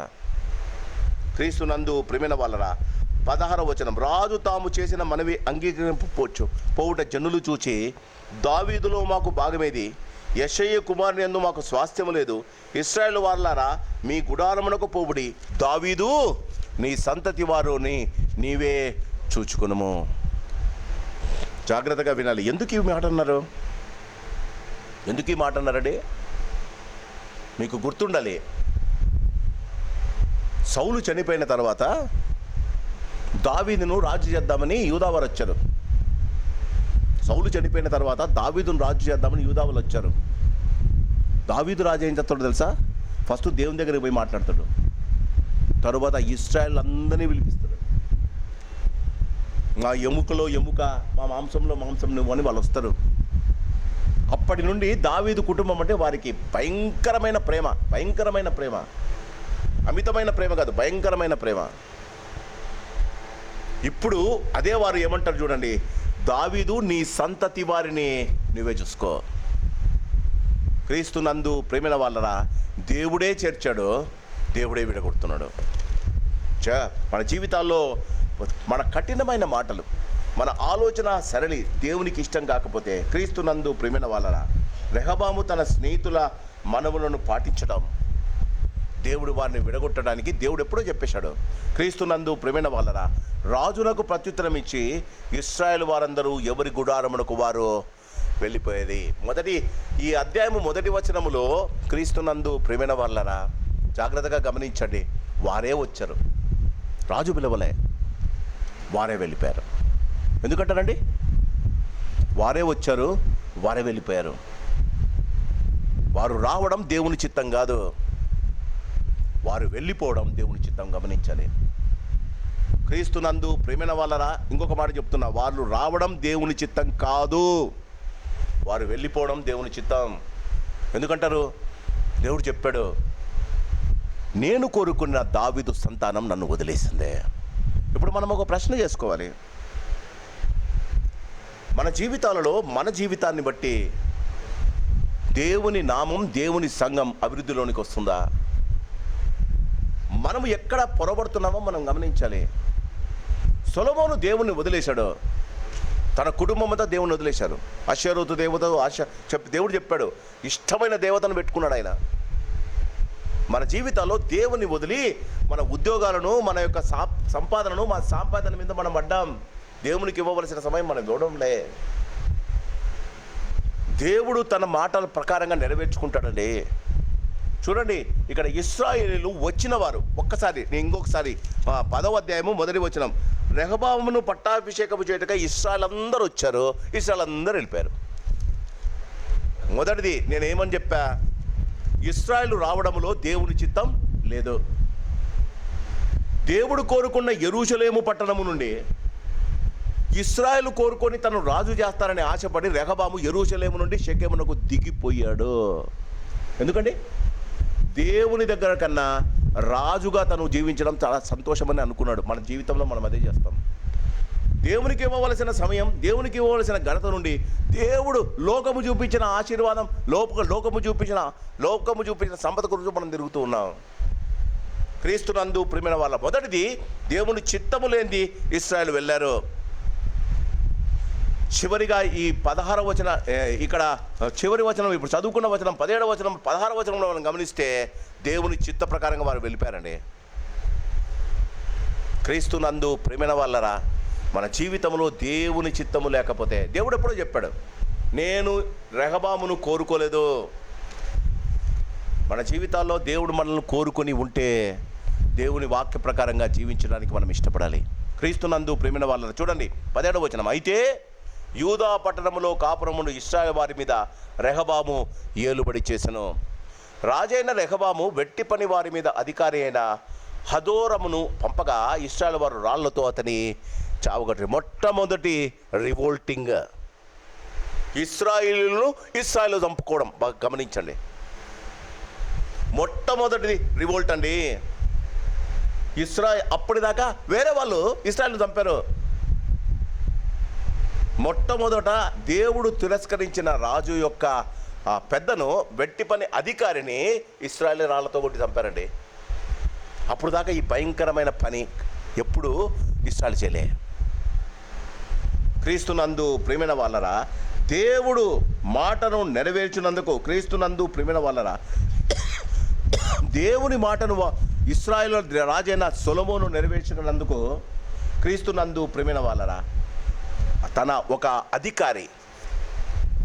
Speaker 1: క్రీస్తునందు ప్రేమైన వాళ్ళరా 16వ వచనం, రాజు తాము చేసిన మనవి అంగీకరింపపోవుట జనులు చూచి, దావీదులో మాకు భాగమేది, యెషయి కుమారుని యందు మాకు స్వాస్థ్యము లేదు. ఇశ్రాయేలు వారలారా, మీ గుడారమునకు పోవుడి, దావీదు నీ సంతతి వారుని నీవే చూచుకునుము. జాగ్రత్తగా వినాలి. ఎందుకు ఈ మాట అన్నారండి? మీకు గుర్తుండాలి, సౌలు చనిపోయిన తర్వాత దావీదును రాజు చేద్దామని యూదావారు వచ్చారు. సౌలు చనిపోయిన తర్వాత దావీదును రాజు చేద్దామని యూదావారు వచ్చారు. దావీదు రాజు ఏం చేస్తాడో తెలుసా? ఫస్ట్ దేవుని దగ్గరికి పోయి మాట్లాడతాడు. తరువాత ఇశ్రాయేల్ అందరినీ పిలిపిస్తాడు. మా ఎముకలో ఎముక, మా మాంసంలో మాంసం నువ్వు అని వాళ్ళు వస్తారు. అప్పటి నుండి దావీదు కుటుంబం అంటే వారికి భయంకరమైన ప్రేమ, అమితమైన ప్రేమ కాదు, భయంకరమైన ప్రేమ. ఇప్పుడు అదే వారు ఏమంటారు చూడండి, దావీదు నీ సంతతి వారిని నువ్వే చూసుకో. క్రీస్తునందు ప్రేమైన వాళ్ళరా, దేవుడే చేర్చాడు, దేవుడే విడగొడుతున్నాడు. మన జీవితాల్లో మన కఠినమైన మాటలు, మన ఆలోచన సరళి దేవునికి ఇష్టం కాకపోతే, క్రీస్తునందు ప్రియమైన వాళ్ళరా, రెహబాము తన స్నేహితుల మనవులను పాటించడం, దేవుడు వారిని విడగొట్టడానికి దేవుడు ఎప్పుడో చెప్పేశాడు. క్రీస్తునందు ప్రియమైన వాళ్ళరా, రాజులకు ప్రత్యుత్తరం ఇచ్చి ఇశ్రాయేలు వారందరూ ఎవరి గుడారమునకు వారు వెళ్ళిపోయేది. ఈ అధ్యాయము మొదటి వచనములో క్రీస్తునందు ప్రియమైన వాళ్ళరా, జాగ్రత్తగా గమనించండి, వారే వచ్చారు, రాజు పిలవలే, వారే వెళ్ళిపోయారు. ఎందుకంటారండి? వారే వచ్చారు, వారే వెళ్ళిపోయారు. వారు రావడం దేవుని చిత్తం కాదు, వారు వెళ్ళిపోవడం దేవుని చిత్తం. గమనించాలి. క్రీస్తునందు ప్రియమైన వాళ్ళరా, ఇంకొక మాట చెప్తున్నా, వాళ్ళు రావడం దేవుని చిత్తం కాదు, వారు వెళ్ళిపోవడం దేవుని చిత్తం. ఎందుకంటారు? దేవుడు చెప్పాడు, నేను కోరుకున్న దావీదు సంతానం నన్ను వదిలేసిందే. ఇప్పుడు మనం ఒక ప్రశ్న చేసుకోవాలి. మన జీవితాలలో మన జీవితాన్ని బట్టి దేవుని నామం, దేవుని సంఘం అభివృద్ధిలోనికి వస్తుందా? మనం ఎక్కడ పొరబడుతున్నామో మనం గమనించాలి. సొలొమోను దేవుణ్ణి వదిలేశాడు, తన కుటుంబం అంతా దేవుని వదిలేశారు. అషేరోతు దేవత దేవుడు చెప్పాడు, ఇష్టమైన దేవతను పెట్టుకున్నాడు ఆయన. మన జీవితాల్లో దేవుని వదిలి మన ఉద్యోగాలను, మన యొక్క సంపాదనను, మన సంపాదన మీద మనం పడ్డాం. దేవునికి ఇవ్వవలసిన సమయం మనం ఇవ్వడంలే. దేవుడు తన మాటల ప్రకారంగా నెరవేర్చుకుంటాడండి. చూడండి, ఇక్కడ ఇశ్రాయేలీలు వచ్చిన వారు, ఒక్కసారి నేను ఇంకొకసారి 10వ అధ్యాయము మొదటి వచనం, రెహబామును పట్టాభిషేకము చేయటక ఇశ్రాయేల్ అందరూ వచ్చారు, ఇశ్రాయేల్ అందరూ వెళ్ళిపోయారు. మొదటిది నేనేమని చెప్పా? ఇశ్రాయేలు రావడంలో దేవుని చిత్తం లేదు. దేవుడు కోరుకున్న యెరూషలేము పట్టణము నుండి ఇశ్రాయేలు కోరుకొని తను రాజు చేస్తారని ఆశపడి రెహబాము యెరూషలేము నుండి షెకెమునకు దిగిపోయాడు. ఎందుకండి? దేవుని దగ్గర కన్నా రాజుగా తను జీవించడం చాలా సంతోషమని అనుకున్నాడు. మన జీవితంలో మనం అదే చేస్తాం. దేవునికి ఇవ్వవలసిన సమయం, దేవునికి ఇవ్వవలసిన ఘనత నుండి దేవుడు లోకము చూపించిన ఆశీర్వాదం, లోకము చూపించిన సంపద గురించి మనం తిరుగుతూ ఉన్నాం. క్రీస్తునందు ప్రియమైన వాళ్ళ, మొదటిది దేవుని చిత్తము లేనిది ఇశ్రాయేలు వెళ్ళారు. చివరిగా ఈ 16వ వచనం, ఇక్కడ చివరి వచనం, ఇప్పుడు చదువుకున్న వచనం 17వ వచనం, 16వ వచనంలో మనం గమనిస్తే దేవుని చిత్త ప్రకారంగా వారు వెళ్ళిపోయారండి. క్రీస్తునందు ప్రియమైన వాళ్ళరా, మన జీవితంలో దేవుని చిత్తము లేకపోతే, దేవుడు ఎప్పుడో చెప్పాడు, నేను రెహబామును కోరుకోలేదు. మన జీవితాల్లో దేవుడు మనల్ని కోరుకొని ఉంటే దేవుని వాక్య ప్రకారంగా జీవించడానికి మనం ఇష్టపడాలి. క్రీస్తునందు ప్రియమైన వాళ్ళరా, చూడండి 17వ వచనం, అయితే యూదా పట్టణములో కాపురమును ఇశ్రాయేలు వారి మీద రెహబాము ఏలుబడి చేసెను. రాజైన రెహబాము వెట్టి పని వారి మీద అధికారి అయిన హదోరమును పంపగా ఇశ్రాయేలు వారు రాళ్లతో అతని చావగొట్టారు. మొట్టమొదటి రివోల్టింగ్, ఇశ్రాయేలు చంపుకోవడం. బాగా గమనించండి, మొట్టమొదటి రివోల్ట్ అండి. అప్పటిదాకా వేరే వాళ్ళు ఇశ్రాయేలు చంపారు. మొట్టమొదట దేవుడు తిరస్కరించిన రాజు యొక్క పెద్దను, వెట్టి పని అధికారిని ఇశ్రాయేలు రాళ్లతో కొట్టి చంపారండి. అప్పుడు దాకా ఈ భయంకరమైన పని ఎప్పుడు ఇశ్రాయేలు చేయలే. క్రీస్తునందు ప్రియమైన వాళ్ళరా, దేవుడు మాటను నెరవేర్చినందుకు, క్రీస్తునందు ప్రియమైన వాళ్ళరా, దేవుని మాటను ఇశ్రాయేలు రాజైన సొలొమోను నెరవేర్చినందుకు, క్రీస్తునందు ప్రియమైన వాళ్ళరా, తన ఒక అధికారి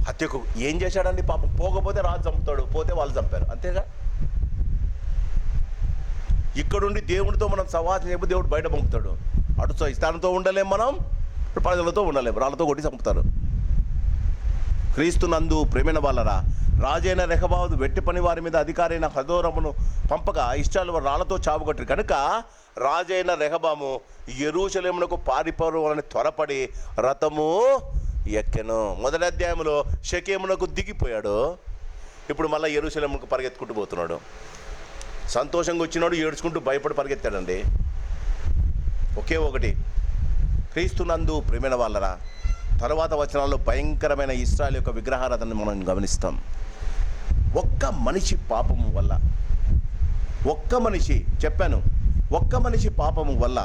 Speaker 1: హత్యకు ఏం చేశాడండి? పాపం, పోకపోతే రాజు చంపుతాడు, పోతే వాళ్ళు చంపారు, అంతేగా. ఇక్కడుండి దేవుడితో మనం సవాసం చెప్పి దేవుడు బయట పంపుతాడు. అటు స్థానంతో ఉండలేం, మనం ప్రజలతో ఉండలేము, రాళ్ళతో కొట్టి చంపుతారు. క్రీస్తునందు ప్రేమైన వాళ్ళరా, రాజైన రెహబాము వెట్టి పని వారి మీద అధికారైన హదోరమును పంపగా ఇశ్రాయేలు రాళ్లతో చావుగొట్టారు కనుక రాజైన రెహబాము యెరూషలేమునకు పారిపోవాలని త్వరపడి రథము ఎక్కెను. మొదటి అధ్యాయంలో షెకెమునకు దిగిపోయాడు, ఇప్పుడు మళ్ళీ యెరూషలేమునకు పరిగెత్తుకుంటూ పోతున్నాడు. సంతోషంగా వచ్చినాడు, ఏడ్చుకుంటూ భయపడి పరిగెత్తాడండి. ఒకే ఒకటి, క్రీస్తునందు ప్రియమైన వాళ్ళరా, తరువాత వచనాల్లో భయంకరమైన ఇశ్రాయేలు యొక్క విగ్రహారాధనని మనం గమనిస్తాం. ఒక్క మనిషి పాపము వల్ల, ఒక్క మనిషి, చెప్పాను, ఒక్క మనిషి పాపం వల్ల,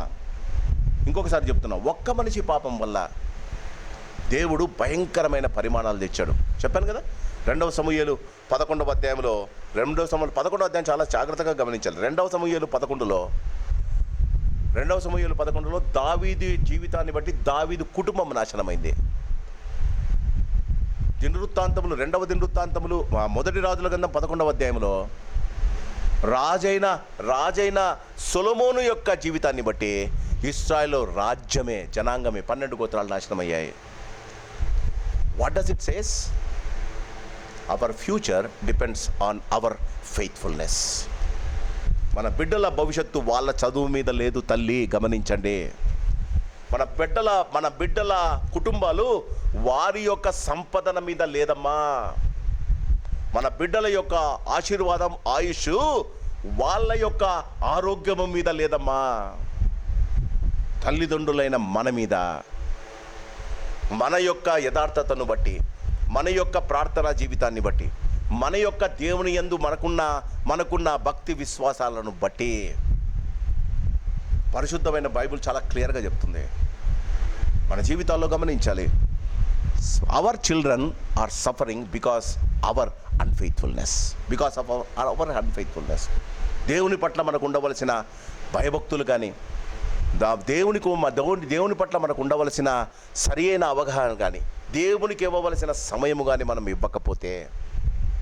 Speaker 1: ఇంకొకసారి చెప్తున్నా, ఒక్క మనిషి పాపం వల్ల దేవుడు భయంకరమైన పరిమాణాలు తెచ్చాడు. చెప్పాను కదా, 2వ సమూయేలు 11వ అధ్యాయంలో, 11వ అధ్యాయం చాలా జాగ్రత్తగా గమనించాలి. 2వ సమూయేలు 11లో దావీదు జీవితాన్ని బట్టి దావీదు కుటుంబం నాశనమైంది. దినవృత్తాంతములు, 2వ దినవృత్తాంతములు, మొదటి రాజుల గ్రంథం 11వ అధ్యాయంలో రాజైన సొలొమోను యొక్క జీవితాన్ని బట్టి ఇశ్రాయేలు రాజ్యమే, జనాంగమే, 12 గోత్రాలు నాశనమయ్యాయి. What does it says? Our future depends on hour faithfulness. మన బిడ్డల భవిష్యత్తు వాళ్ళ చదువు మీద లేదు తల్లి, గమనించండి. మన బిడ్డల కుటుంబాలు వారి యొక్క సంపదన మీద లేదమ్మా. మన బిడ్డల యొక్క ఆశీర్వాదం, ఆయుష్ వాళ్ళ యొక్క ఆరోగ్యము మీద లేదమ్మా. తల్లిదండ్రులైన మన మీద, మన యొక్క యథార్థతను బట్టి, మన యొక్క ప్రార్థనా జీవితాన్ని బట్టి, మన యొక్క దేవుని యందు మనకున్న భక్తి విశ్వాసాలను బట్టి పరిశుద్ధమైన బైబిల్ చాలా క్లియర్గా చెప్తుంది. మన జీవితాల్లో గమనించాలి. Our children are suffering because our unfaithfulness. దేవుని పట్ల మనకు ఉండవలసిన భయభక్తులు కానీ, దేవుని పట్ల మనకు ఉండవలసిన సరియైన అవగాహన కానీ, దేవునికి ఇవ్వవలసిన సమయము కానీ మనం ఇవ్వకపోతే,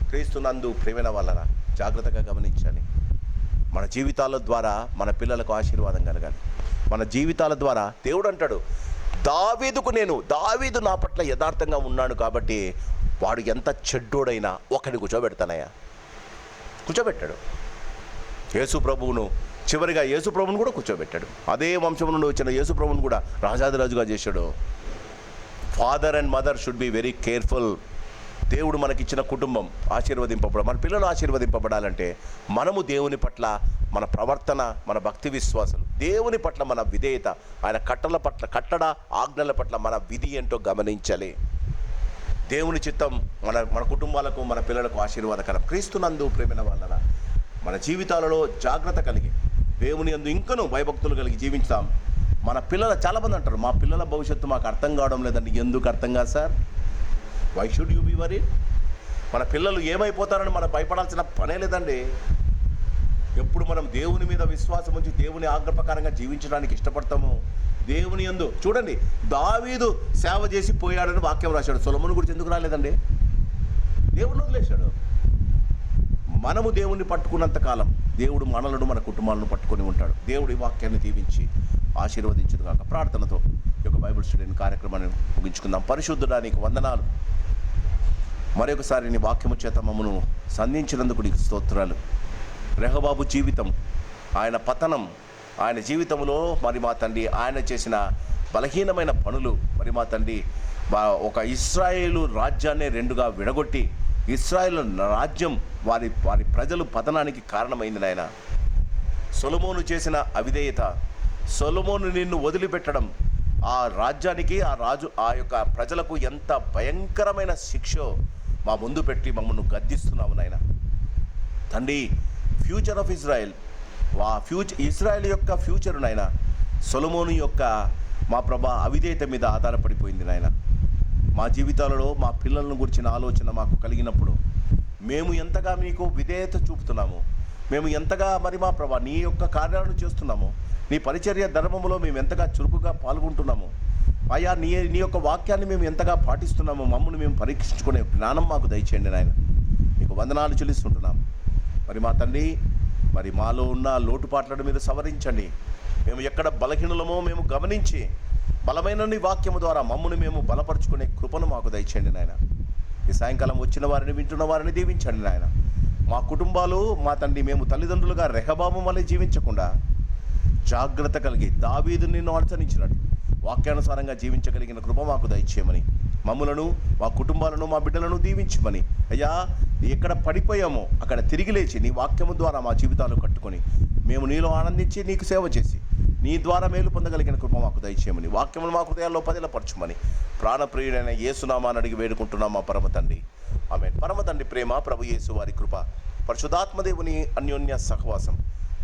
Speaker 1: క్రీస్తునందు ప్రేమైన వాళ్ళరా జాగ్రత్తగా గమనించాలి. మన జీవితాల ద్వారా మన పిల్లలకు ఆశీర్వాదం కలగాలి. మన జీవితాల ద్వారా దేవుడు అంటాడు, దావీదు నా పట్ల యథార్థంగా ఉన్నాడు కాబట్టి వాడు ఎంత చెడ్డోడైనా ఒకడిని కూర్చోబెట్టాడు. చివరిగా యేసు ప్రభువును కూడా కూర్చోబెట్టాడు. అదే వంశం నుండి వచ్చిన యేసు ప్రభువును కూడా రాజాదిరాజుగా చేశాడు. Father and mother should be very careful. దేవుడు మనకిచ్చిన కుటుంబం ఆశీర్వదింపబడాలి, మన పిల్లలు ఆశీర్వదింపబడాలంటే మనము దేవుని పట్ల మన ప్రవర్తన, మన భక్తి విశ్వాసాలు, దేవుని పట్ల మన విధేయత, ఆయన కట్టడ ఆజ్ఞల పట్ల మన విధి ఏంటో గమనించాలి. దేవుని చిత్తం మన కుటుంబాలకు, మన పిల్లలకు ఆశీర్వాదకరం. క్రీస్తునందు ప్రేమైన వాళ్ళ మన జీవితాలలో జాగ్రత్త కలిగి, దేవుని యందు ఇంకనూ భయభక్తులు కలిగి జీవించుతాం. మన పిల్లల, చాలామంది అంటారు, మా పిల్లల భవిష్యత్తు మాకు అర్థం కావడం లేదండి. ఎందుకు అర్థం కాదు sir? Why should you be worried? మన పిల్లలు ఏమైపోతారని మనం భయపడాల్సిన పనే లేదండి. ఎప్పుడు మనం దేవుని మీద విశ్వాసం ఉంచి దేవుని ఆజ్ఞ ప్రకారంగా జీవించడానికి ఇష్టపడతాము. దేవుని యందు చూడండి, దావీదు సేవ చేసి పోయాడని వాక్యం రాశాడు. సొలొమోను గురించి ఎందుకు రాలేదండి? దేవుని వదిలేశాడు. మనము దేవుణ్ణి పట్టుకున్నంత కాలం దేవుడు మనలను, మన కుటుంబాలను పట్టుకొని ఉంటాడు. దేవుడి వాక్యాన్ని దీవించి ఆశీర్వదించును కాక. ప్రార్థనతో ఈ యొక్క బైబిల్ స్టడీ కార్యక్రమాన్ని ముగించుకుందాం. పరిశుద్ధుడా, నీకు వందనాలు. మరొకసారి నీ వాక్యము చేత మమ్మను సంధించినందుకు నీకు స్తోత్రాలు. రెహబాబు జీవితం, ఆయన పతనం, ఆయన జీవితంలో మరి మా తండ్రి ఆయన చేసిన బలహీనమైన పనులు, మరి మా తండ్రి ఒక ఇశ్రాయేలు రాజ్యాన్ని రెండుగా విడగొట్టి ఇశ్రాయేలు రాజ్యం వారి ప్రజలు పతనానికి కారణమైంది నాయన. సొలొమోను చేసిన అవిధేయత, సొలొమోను నిన్ను వదిలిపెట్టడం, ఆ రాజ్యానికి, ఆ యొక్క ప్రజలకు ఎంత భయంకరమైన శిక్షో మా ముందు పెట్టి మమ్మల్ని గద్దిస్తున్నాము నాయన. తండ్రి, ఫ్యూచర్ ఆఫ్ ఇజ్రాయెల్, ఇజ్రాయెల్ యొక్క ఫ్యూచర్ నాయన సొలొమోను యొక్క మా ప్రభా అవిధేయత మీద ఆధారపడిపోయింది నాయన. మా జీవితాలలో మా పిల్లలను గురించిన ఆలోచన మాకు కలిగినప్పుడు మేము ఎంతగా మీకు విధేయత చూపుతున్నాము, మేము ఎంతగా మరి మా ప్రభా నీ యొక్క కార్యాలను చేస్తున్నాము, నీ పరిచర్య ధర్మములో మేము ఎంతగా చురుకుగా పాల్గొంటున్నాము, అయ్యా నీ యొక్క వాక్యాన్ని మేము ఎంతగా పాటిస్తున్నాము, మమ్మల్ని మేము పరీక్షించుకునే జ్ఞానం మాకు దయచేయండి నాయన. మీకు వందనాలు చెల్లిస్తుంటున్నాం. మరి మా తండ్రి, మరి మాలో ఉన్న లోటుపాట్లను మీరు సవరించండి. మేము ఎక్కడ బలహీనలమో మేము గమనించి బలమైన నీ వాక్యము ద్వారా మమ్మల్ని మేము బలపరుచుకునే కృపను మాకు దయచేయండి నాయన. ఈ సాయంకాలం వచ్చిన వారిని, వింటున్న వారిని దీవించండి నాయన. మా కుటుంబాలు, మా తండ్రి, మేము తల్లిదండ్రులుగా రెహబాము వలె జీవించకుండా జాగ్రత్త కలిగి దావీదు నిన్ను అనుసరించినట్టు వాక్యానుసారంగా జీవించగలిగిన కృప మాకు దయచేయమని, మమ్ములను, మా కుటుంబాలను, మా బిడ్డలను దీవించమని, అయ్యా ఎక్కడ పడిపోయామో అక్కడ తిరిగి లేచి నీ వాక్యము ద్వారా మా జీవితాలు కట్టుకొని మేము నీలో ఆనందించి నీకు సేవ చేసి నీ ద్వారా మేలు పొందగలిగిన కృప మాకు దయచేయమని, వాక్యమును మా హృదయాల్లో పదిలపరచుమని ప్రాణప్రియుడైన యేసునామాన్ని అడిగి వేడుకుంటున్నాం మా పరమ తండ్రి. ఆమేన్. పరమ తండ్రి ప్రేమ, ప్రభు యేసు వారి కృప, పరిశుద్ధాత్మదేవుని అన్యోన్య సహవాసం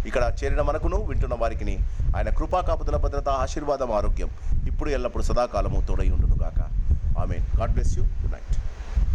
Speaker 1: ఇక్కడ చేరిన మనకును వింటున్న వారికి ఆయన కృపా కాపుదల భద్రత ఆశీర్వాదం ఆరోగ్యం ఇప్పుడు ఎల్లప్పుడు సదాకాలము తోడై ఉండును గాక. Amen. God bless you. Good night.